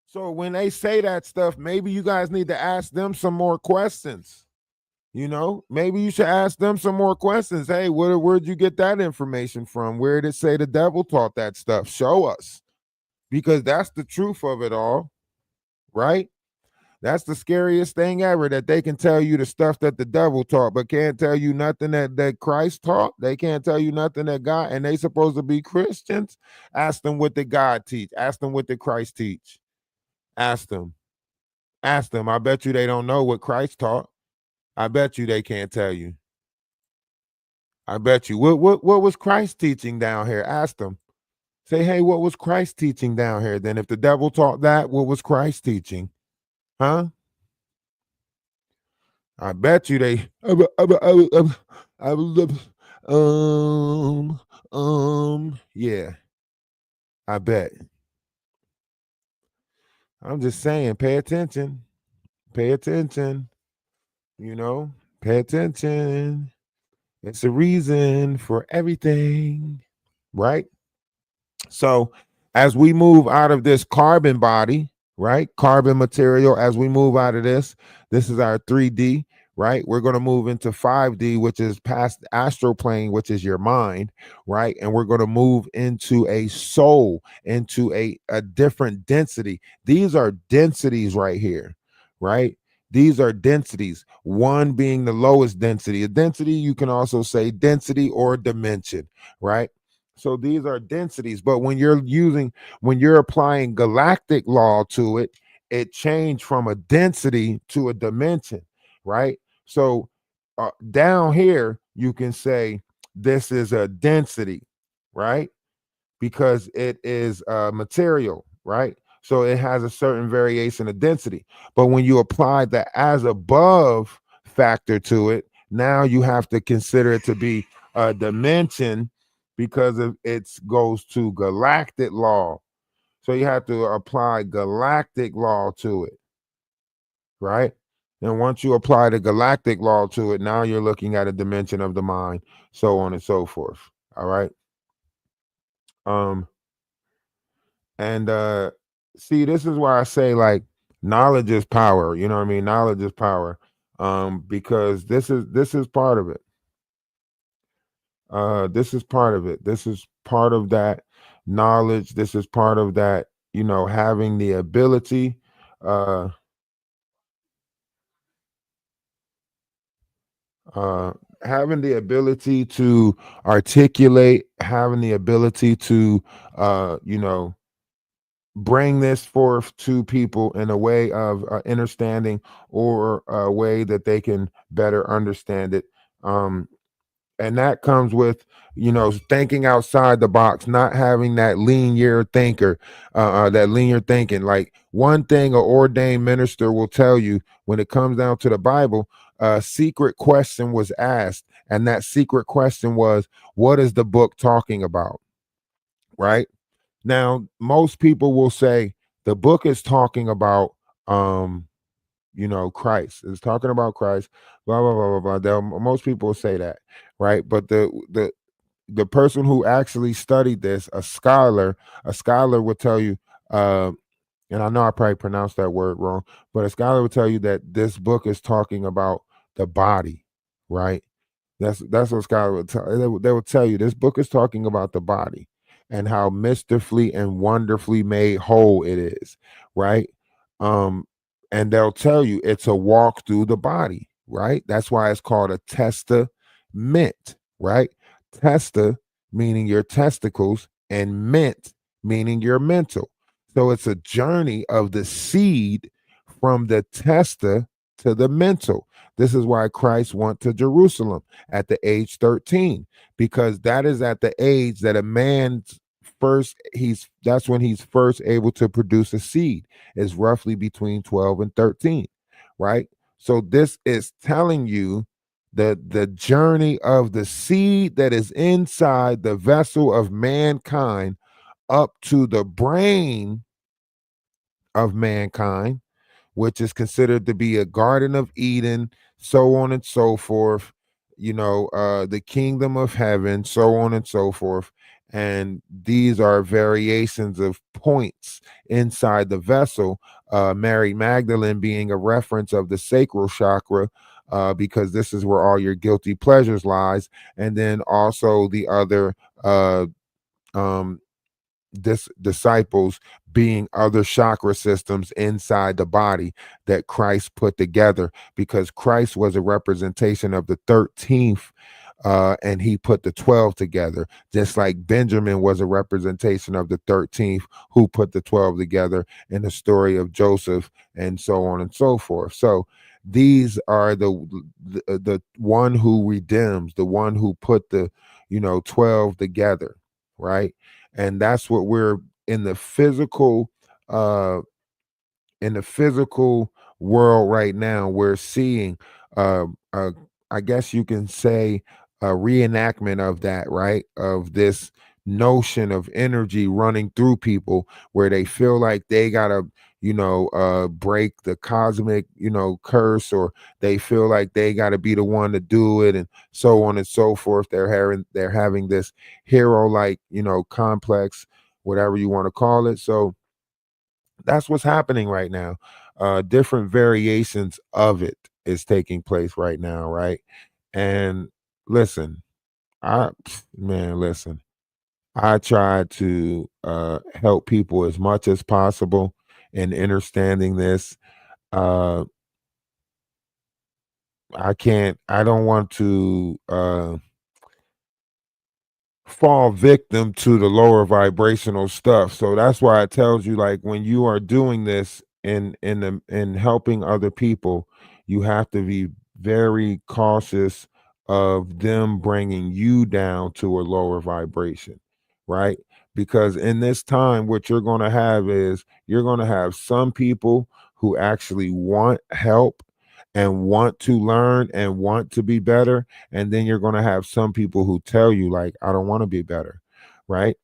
So when they say that stuff, maybe you guys need to ask them some more questions. You know, maybe you should ask them some more questions. Hey, where'd you get that information from? Where did it say the devil taught that stuff? Show us. Because that's the truth of it all, right? That's the scariest thing ever, that they can tell you the stuff that the devil taught, but can't tell you nothing that Christ taught. They can't tell you nothing that God, and they supposed to be Christians. Ask them what did God teach. Ask them what did Christ teach. Ask them. Ask them. I bet you they don't know what Christ taught. I bet you they can't tell you. I bet you. What was Christ teaching down here? Ask them. Say, hey, what was Christ teaching down here? Then if the devil taught that, what was Christ teaching? Huh? I bet you they yeah, I bet. I'm just saying, pay attention. Pay attention. You know, pay attention. It's a reason for everything, right? So as we move out of this carbon body, right? Carbon material, as we move out of this is our 3D, right? We're going to move into 5D, which is past the astral plane, which is your mind, right? And we're going to move into a soul, into a different density. These are densities right here, right? These are densities, one being the lowest density. A density, you can also say density or dimension, right? So these are densities, but when you're applying galactic law to it, it changed from a density to a dimension, right? So down here, you can say this is a density, right? Because it is material, right? So it has a certain variation of density. But when you apply the as above factor to it, now you have to consider it to be a dimension because of it goes to galactic law. So you have to apply galactic law to it, right? And once you apply the galactic law to it, now you're looking at a dimension of the mind, so on and so forth. All right. Um, And see, this is why I say like knowledge is power. You know what I mean? Knowledge is power. Because this is part of it. This is part of it. This is part of that knowledge. This is part of that, having the ability, uh uh having the ability to articulate, having the ability to bring this forth to people in a way of understanding or a way that they can better understand it. And that comes with, thinking outside the box, not having that linear thinker, that linear thinking. Like one thing an ordained minister will tell you when it comes down to the Bible, a secret question was asked. And that secret question was, what is the book talking about? Right? Now, most people will say the book is talking about Christ. It's talking about Christ, blah blah blah blah blah. Most people will say that, right? But the person who actually studied this, a scholar would tell you, and I know I probably pronounced that word wrong, but a scholar would tell you that this book is talking about the body, right? That's what Scott would tell. They would tell you this book is talking about the body and how mystically and wonderfully made whole it is, right? Um, and they'll tell you it's a walk through the body, right? That's why it's called a testament, right? Testa meaning your testicles, and ment meaning your mental. So it's a journey of the seed from the testa to the mental. This is why Christ went to Jerusalem at the age 13, because that is at the age that a man's that's when he's first able to produce a seed, is roughly between 12 and 13, right? So this is telling you that the journey of the seed that is inside the vessel of mankind up to the brain of mankind, which is considered to be a Garden of Eden, so on and so forth, the kingdom of heaven, so on and so forth. And these are variations of points inside the vessel. Mary Magdalene being a reference of the sacral chakra, because this is where all your guilty pleasures lies. And then also the other um, disciples being other chakra systems inside the body that Christ put together, because Christ was a representation of the 13th, and he put the 12 together, just like Benjamin was a representation of the 13th who put the 12 together in the story of Joseph, and so on and so forth. So these are the one who redeems, the one who put the 12 together, right? And that's what we're in the physical uh in the physical world right now. We're seeing uh, uh I guess you can say a reenactment of that, right? Of this notion of energy running through people where they feel like they gotta, break the cosmic, curse, or they feel like they gotta be the one to do it, and so on and so forth. They're having this hero like, complex, whatever you want to call it. So that's what's happening right now. Different variations of it is taking place right now, right? And listen, I man, listen, I try to help people as much as possible in understanding this. Uh, I don't want to fall victim to the lower vibrational stuff. So that's why it tells you, like, when you are doing this in helping other people, you have to be very cautious of them bringing you down to a lower vibration, right? Because in this time, what you're going to have is you're going to have some people who actually want help and want to learn and want to be better, and then you're going to have some people who tell you, like, I don't want to be better, right?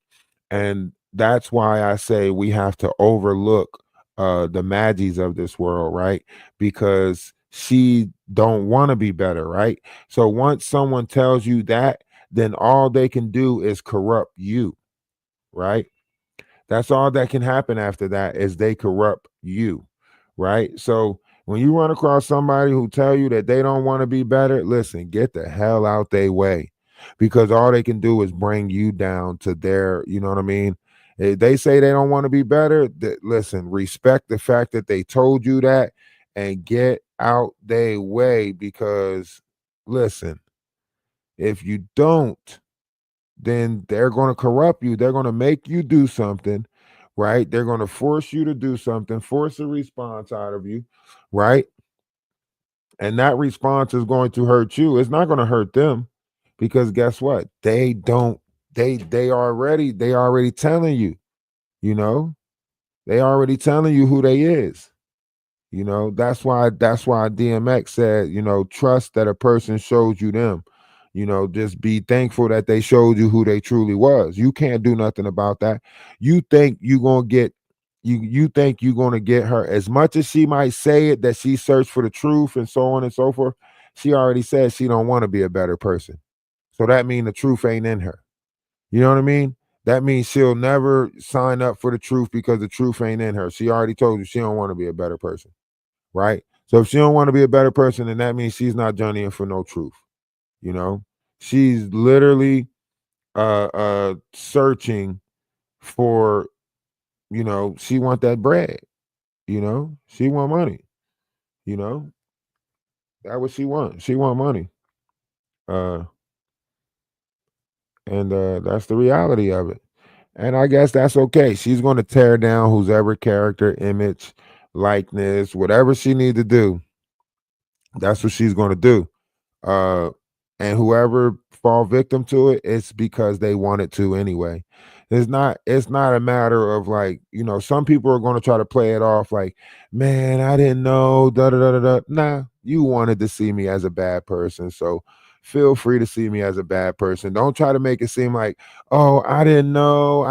And that's why I say we have to overlook the Maggies of this world, right? Because she don't want to be better, right? So once someone tells you that, then all they can do is corrupt you, right? That's all that can happen after that, is they corrupt you, right? So when you run across somebody who tell you that they don't want to be better, listen, get the hell out their way, because all they can do is bring you down to their, you know what I mean? If they say they don't want to be better, listen, respect the fact that they told you that and get out their way, because listen, if you don't, then they're going to corrupt you. They're going to make you do something, right? They're going to force you to do something, force a response out of you, right? And that response is going to hurt you. It's not going to hurt them, because guess what? They don't they already telling you, you know? They already telling you who they is. That's why DMX said, trust that a person showed you them. Just be thankful that they showed you who they truly was. You can't do nothing about that. You think you gonna get you think you're gonna get her, as much as she might say it, that she searched for the truth and so on and so forth. She already said she don't want to be a better person. So that means the truth ain't in her. You know what I mean? That means she'll never sign up for the truth, because the truth ain't in her. She already told you she don't want to be a better person, right? So if she don't want to be a better person, then that means she's not journeying for no truth. You know, she's literally searching for, she want that bread. She want money. You know, that what she want. She want money. Uh, and that's the reality of it. And I guess that's okay. She's going to tear down whose ever character, image, likeness, whatever she need to do. That's what she's going to do. Uh, and whoever fall victim to it, it's because they wanted to anyway. It's not a matter of, like, some people are going to try to play it off like, man, I didn't know, da da da da da. Nah, you wanted to see me as a bad person, so feel free to see me as a bad person. Don't try to make it seem like, oh, I didn't know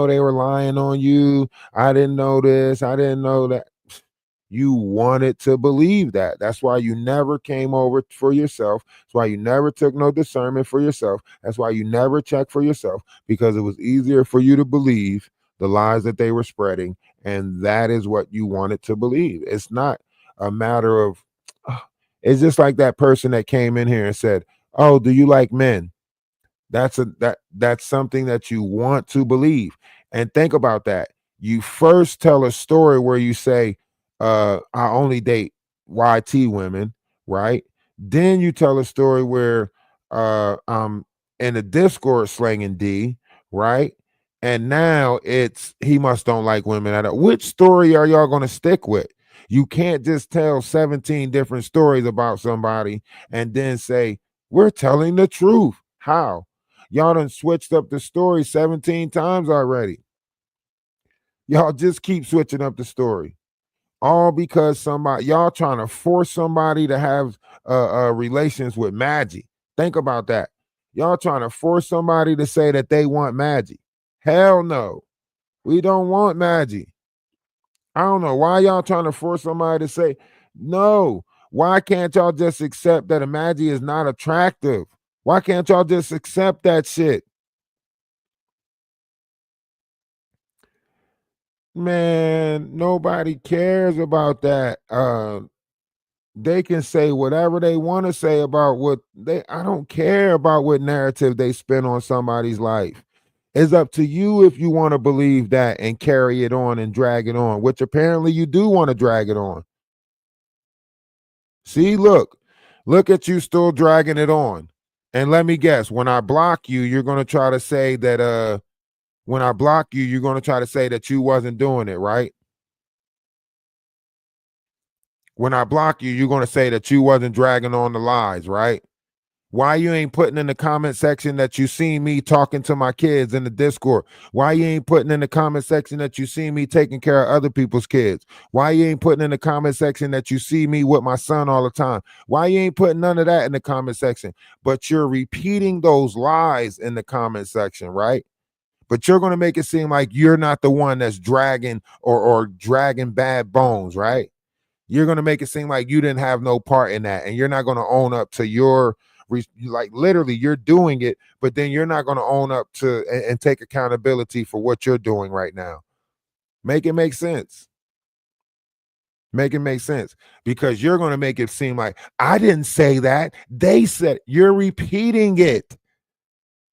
they were lying on you, I didn't know this, I didn't know that. You wanted to believe that. That's why you never came over for yourself. That's why you never took no discernment for yourself. That's why you never checked for yourself, because it was easier for you to believe the lies that they were spreading. And that is what you wanted to believe. It's not a matter of, it's just like that person that came in here and said, oh, do you like men? That's something that you want to believe. And think about that. You first tell a story where you say, I only date YT women, right? Then you tell a story where I'm in a Discord slanging D, right? And now it's he must don't like women at all. Which story are y'all gonna stick with? You can't just tell 17 different stories about somebody and then say, we're telling the truth. How? Y'all done switched up the story 17 times already. Y'all just keep switching up the story. All because y'all trying to force somebody to have relations with Maggie. Think about that. Y'all trying to force somebody to say that they want Maggie. Hell no. We don't want Maggie. I don't know why y'all trying to force somebody to say no. Why can't y'all just accept that a Maggie is not attractive? Why can't y'all just accept that shit? Man, nobody cares about that. They can say whatever they want to say about I don't care about what narrative they spin on somebody's life. It's up to you if you want to believe that and carry it on and drag it on, which apparently you do want to drag it on. See, look at you still dragging it on. And let me guess, when I block you, you're going to try to say that when I block you, you're going to try to say that you wasn't doing it, right? When I block you, you're going to say that you wasn't dragging on the lies, right? Why you ain't putting in the comment section that you seen me talking to my kids in the Discord? Why you ain't putting in the comment section that you see me taking care of other people's kids? Why you ain't putting in the comment section that you see me with my son all the time? Why you ain't putting none of that in the comment section? But you're repeating those lies in the comment section, right? But you're going to make it seem like you're not the one that's dragging or dragging bad bones, right? You're going to make it seem like you didn't have no part in that, and you're not going to own up to your like literally you're doing it, but then you're not going to own up to and take accountability for what you're doing right now. Make it make sense. Make it make sense, because you're going to make it seem like I didn't say that. They said. You're repeating it.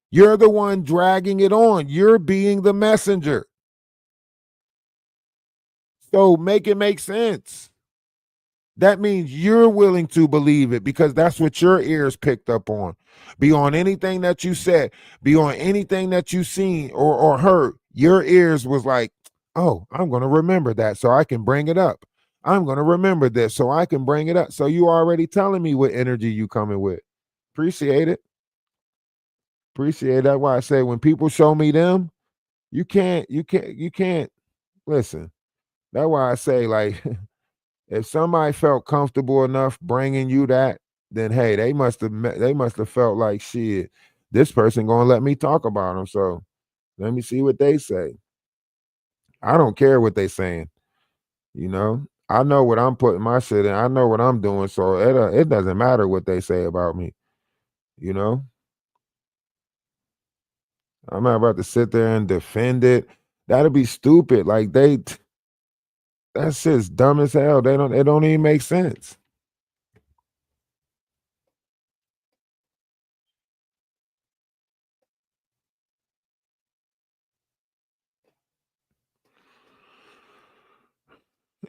You're the one dragging it on. You're being the messenger. So make it make sense. That means you're willing to believe it because that's what your ears picked up on. Beyond anything that you said, beyond anything that you seen or heard, your ears was like, oh, I'm going to remember that so I can bring it up. I'm going to remember this so I can bring it up. So you already telling me what energy you coming with. Appreciate it. Appreciate that. Why I say when people show me them, you can't listen. That's why I say like if somebody felt comfortable enough bringing you that, then hey, they must have felt like shit. This person gonna let me talk about them, so let me see what they say. I don't care what they saying, you know. I know what I'm putting my shit in. I know what I'm doing, so it doesn't matter what they say about me, you know. I'm not about to sit there and defend it. That'd be stupid. Like that shit's dumb as hell. It don't even make sense.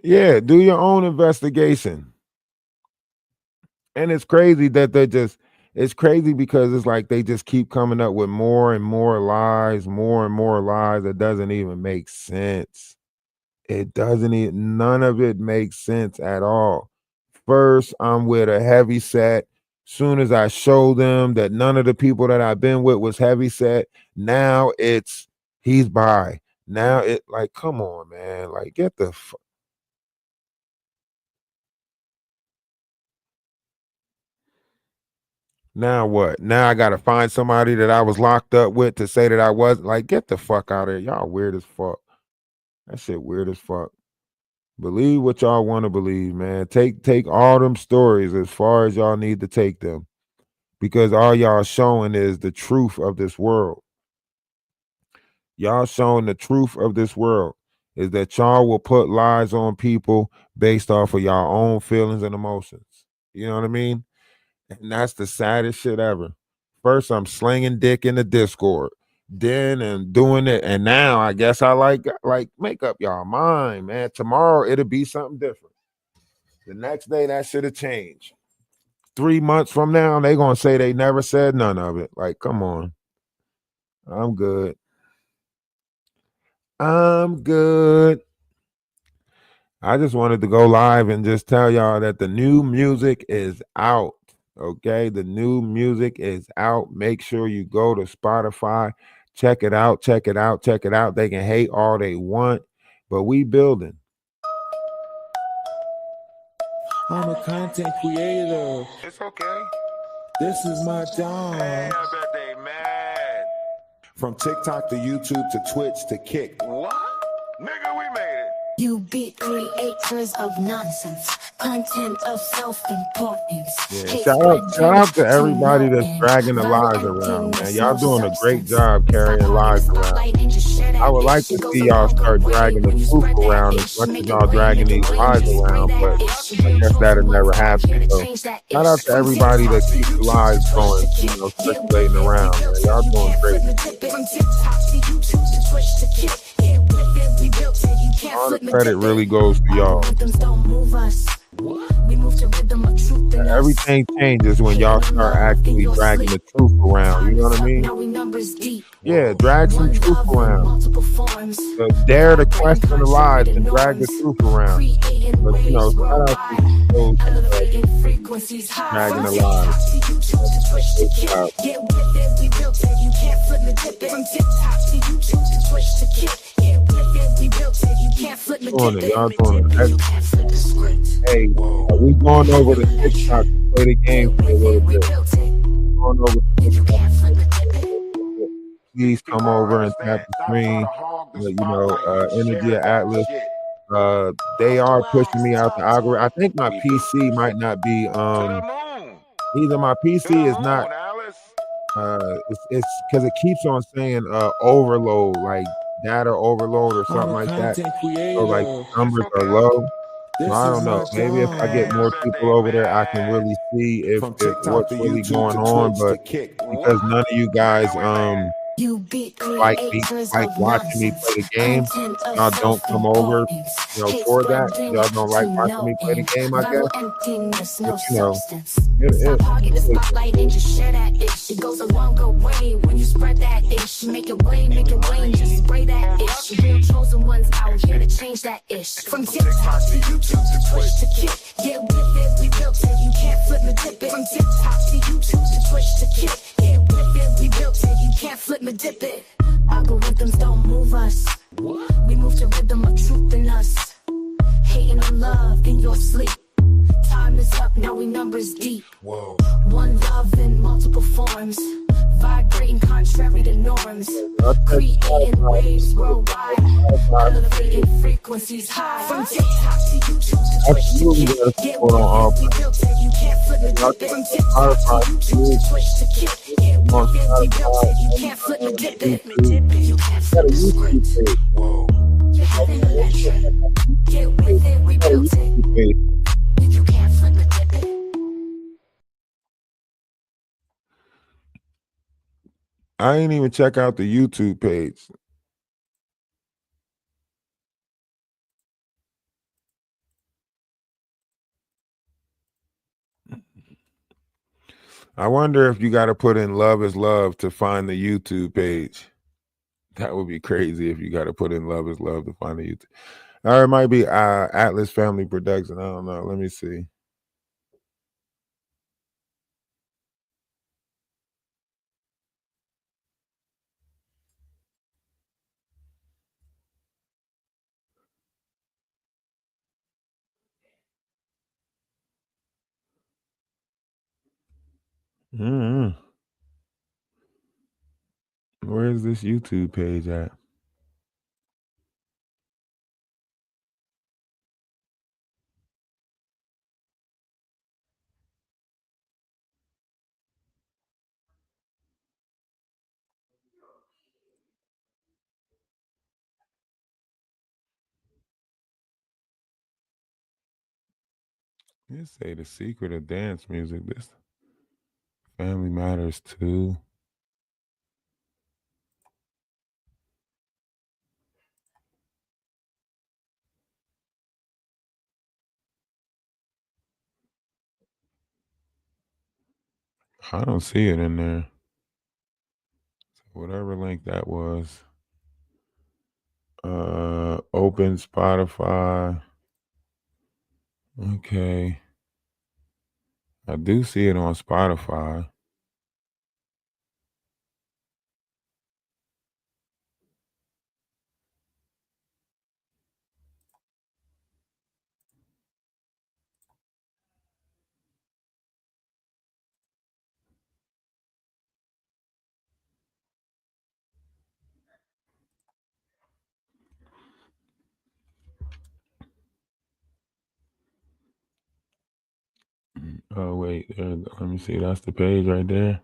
Yeah, do your own investigation. And it's crazy that it's crazy because it's like they just keep coming up with more and more lies, more and more lies that doesn't even make sense. It doesn't even, none of it makes sense at all. First, I'm with a heavy set. Soon as I show them that none of the people that I've been with was heavy set, now it's he's by. Now it like, come on, man. Like, get the now what? Now I gotta find somebody that I was locked up with to say that I wasn't. Like, get the fuck out of here. Y'all weird as fuck. That shit weird as fuck. Believe what y'all want to believe, man. Take all them stories as far as y'all need to take them. Because all y'all showing is the truth of this world. Y'all showing the truth of this world is that y'all will put lies on people based off of y'all own feelings and emotions. You know what I mean? And that's the saddest shit ever. First, I'm slinging dick in the Discord. Then and doing it. And now I guess I like make up y'all mind, man. Tomorrow it'll be something different. The next day that should have changed. 3 months from now, they gonna say they never said none of it. Like, come on. I'm good. I'm good. I just wanted to go live and just tell y'all that the new music is out. Okay, the new music is out. Make sure you go to Spotify, check it out, check it out, check it out. They can hate all they want, but we building. I'm a content creator. It's okay. This is my job. Hey, I bet they mad. From TikTok to YouTube to Twitch to Kick. What? Nigga, we made it. You beat creators of nonsense, content of self-importance. Yeah, shout out to everybody that's dragging the lies around, man. Y'all doing a great job carrying lies around. I would like to see y'all start dragging the truth around as much as y'all dragging these lies around, but I guess that'll never happen. So shout out to everybody that keeps the lies going, circulating around, man. Y'all doing great. All the credit really goes to y'all. Everything changes when y'all start actually dragging the truth around. You know what I mean? Yeah, drag some truth around. Dare to question the lies and drag the truth around. But shout out to those dragging the lies. Y'all doing it. Hey, we going over to TikTok to play the game for a little bit. Going over to TikTok. Please come over and tap the screen. Energy Atlas. They are pushing me out the algorithm. I think my PC might not be either my PC is not it's because it keeps on saying overload, like data overload or something like that. So like numbers are low. So I don't know. Maybe if I get more people over there, I can really see if what's really going on. But because none of you guys like watching me play the game, y'all don't come over, for that. Y'all don't like watching me play the game, I guess. But it goes a longer way when you spread that ish. Make it rain, just spray that ish. The real chosen ones out here to change that ish. From TikTok to YouTube to Twitch to Kick. Yeah, with it, we built it, you can't flip me dip it. From TikTok to YouTube to Twitch to Kick. Yeah, with it, we built it, you can't flip me dip it. Algorithms don't move us. We move to rhythm of truth in us. Hating on love in your sleep. Time is up, now we numbers deep. Whoa. One love in multiple forms, vibrating contrary to norms, creating waves worldwide, elevating frequencies high. From TikTok to YouTube to Twitch to Kick. Get with it, we built it, you can't flip me dip it. From TikTok to YouTube to Twitch to Kick. Get with it, we built it, you can't flip me dip it. You can't flip the script. Whoa. You're having a lecture. Get with it, we built it. You can't flip me dip it. I ain't even check out the YouTube page. I wonder if you got to put in "love is love" to find the YouTube page. That would be crazy if you got to put in "love is love" to find the YouTube. Or it might be Atlas Family Production. I don't know. Let me see. Where's this YouTube page at? It say The Secret of Dance Music. This Family Matters too. I don't see it in there. So whatever link that was. Open Spotify. Okay. I do see it on Spotify. Oh wait, let me see. That's the page right there.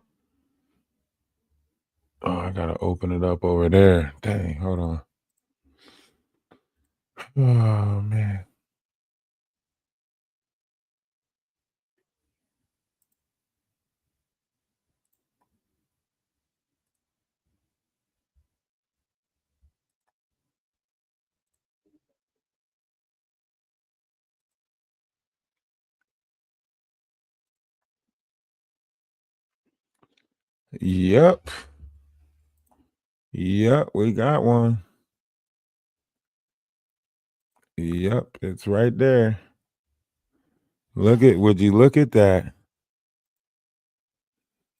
Oh, I gotta open it up over there. Dang, hold on. Oh man. Yep. Yep, we got one. Yep, it's right there. Would you look at that?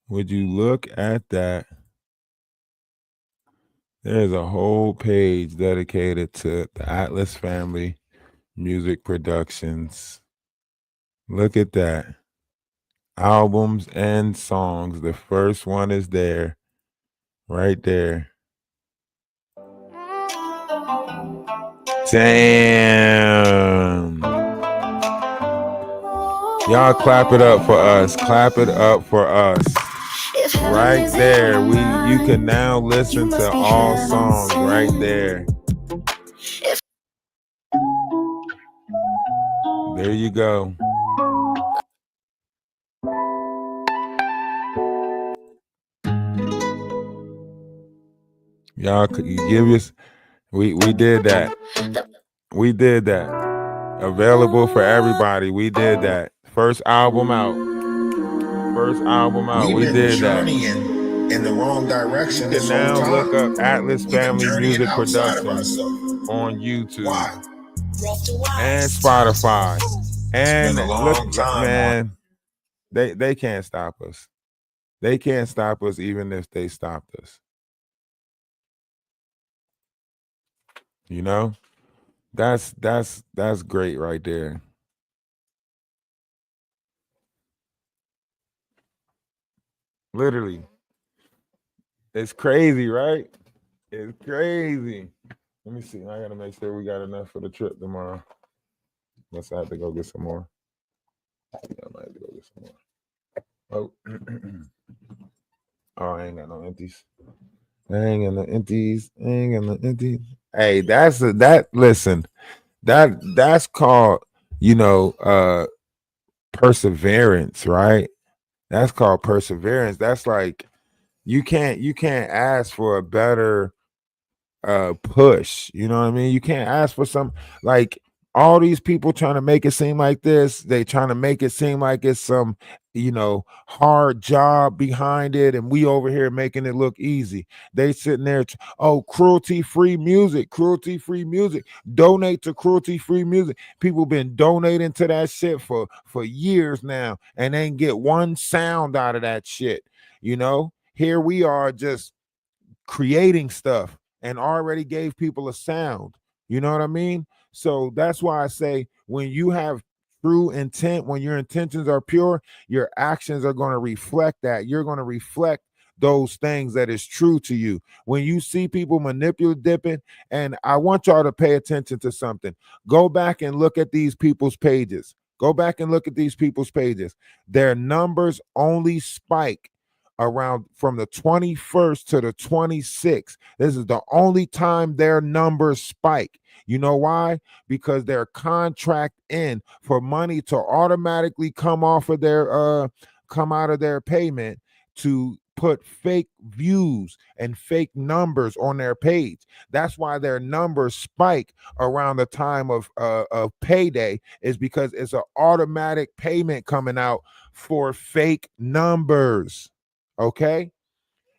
Would you look at that? There's a whole page dedicated to the Atlas Family Music Productions. Look at that. Albums and songs. The first one is there. Right there. Damn. Y'all clap it up for us. Clap it up for us. Right there. You can now listen to all songs right there. There you go. Y'all give us we did that. We did that. Available for everybody. We did that. First album out. We did that. In the wrong direction. You can now look up Atlas Family Music Productions on YouTube. Why? And Spotify. And look, man, they can't stop us. They can't stop us even if they stopped us. You know? That's great right there. Literally. It's crazy, right? It's crazy. Let me see. I gotta make sure we got enough for the trip tomorrow. Unless I have to go get some more. Yeah, I might have to go get some more. Oh, oh, I ain't got no empties. Hey, listen, that's called, perseverance, right? That's called perseverance. That's like you can't ask for a better push. You know what I mean? You can't ask for some, like, all these people trying to make it seem like this. They trying to make it seem like it's some, hard job behind it, and we over here making it look easy. They sitting there, cruelty-free music, donate to cruelty-free music. People been donating to that shit for years now, and ain't get one sound out of that shit. Here we are just creating stuff and already gave people a sound. You know what I mean? So that's why I say, when you have true intent, when your intentions are pure, your actions are going to reflect that. You're going to reflect those things that is true to you. When you see people manipulating, and I want y'all to pay attention to something. Go back and look at these people's pages. Their numbers only spike around from the 21st to the 26th. This is the only time their numbers spike. You know why? Because their contract in for money to automatically come out of their payment to put fake views and fake numbers on their page. That's why their numbers spike around the time of payday, is because it's an automatic payment coming out for fake numbers. Okay.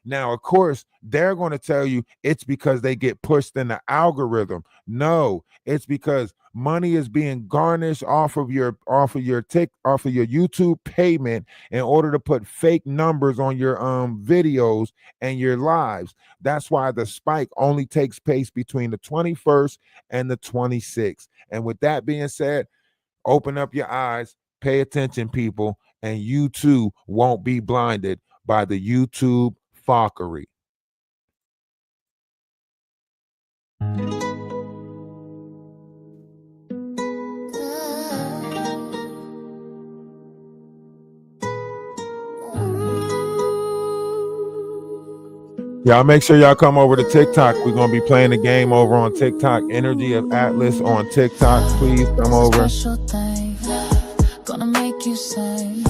Now, of course, they're going to tell you it's because they get pushed in the algorithm. No, it's because money is being garnished off of your YouTube payment in order to put fake numbers on your videos and your lives. That's why the spike only takes place between the 21st and the 26th. And with that being said, open up your eyes, pay attention, people, and you too won't be blinded by the YouTube fuckery. Y'all make sure y'all come over to TikTok. We're going to be playing the game over on TikTok. Energy of Atlas on TikTok. Please come over. Gonna make you say,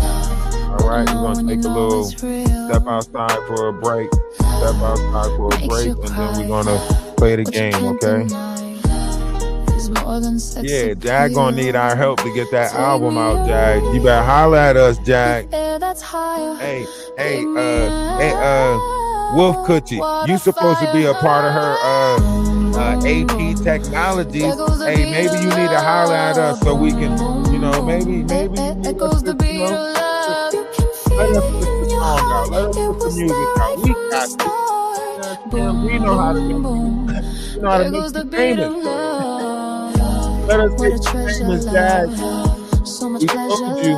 all right, we're going to take a little step outside for a break. Step outside for a break, and then we're going to play the game, okay? Yeah, Jag going to need our help to get that album out, Jag. You better holler at us, Jag. Hey, Wolf Coochie, you supposed to be a part of her AP Technologies. Hey, maybe you need to holler at us so we can, you know, maybe let us put the song out. Let us put the music out. We got this. We know how to make the famous. Let us make the famous, Jag. We told you,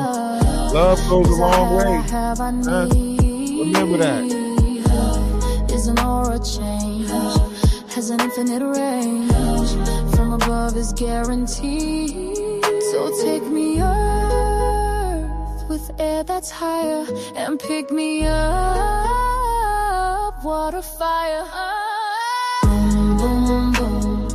love goes a long way. Remember that. An aura change has an infinite range, from above is guaranteed. So take me earth with air that's higher, and pick me up water, fire. Boom, boom, boom,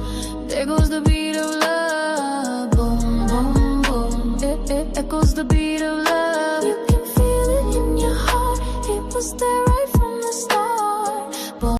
there goes the beat of love. Boom, boom, boom, it echoes the beat of love. You can feel it in your heart, it was there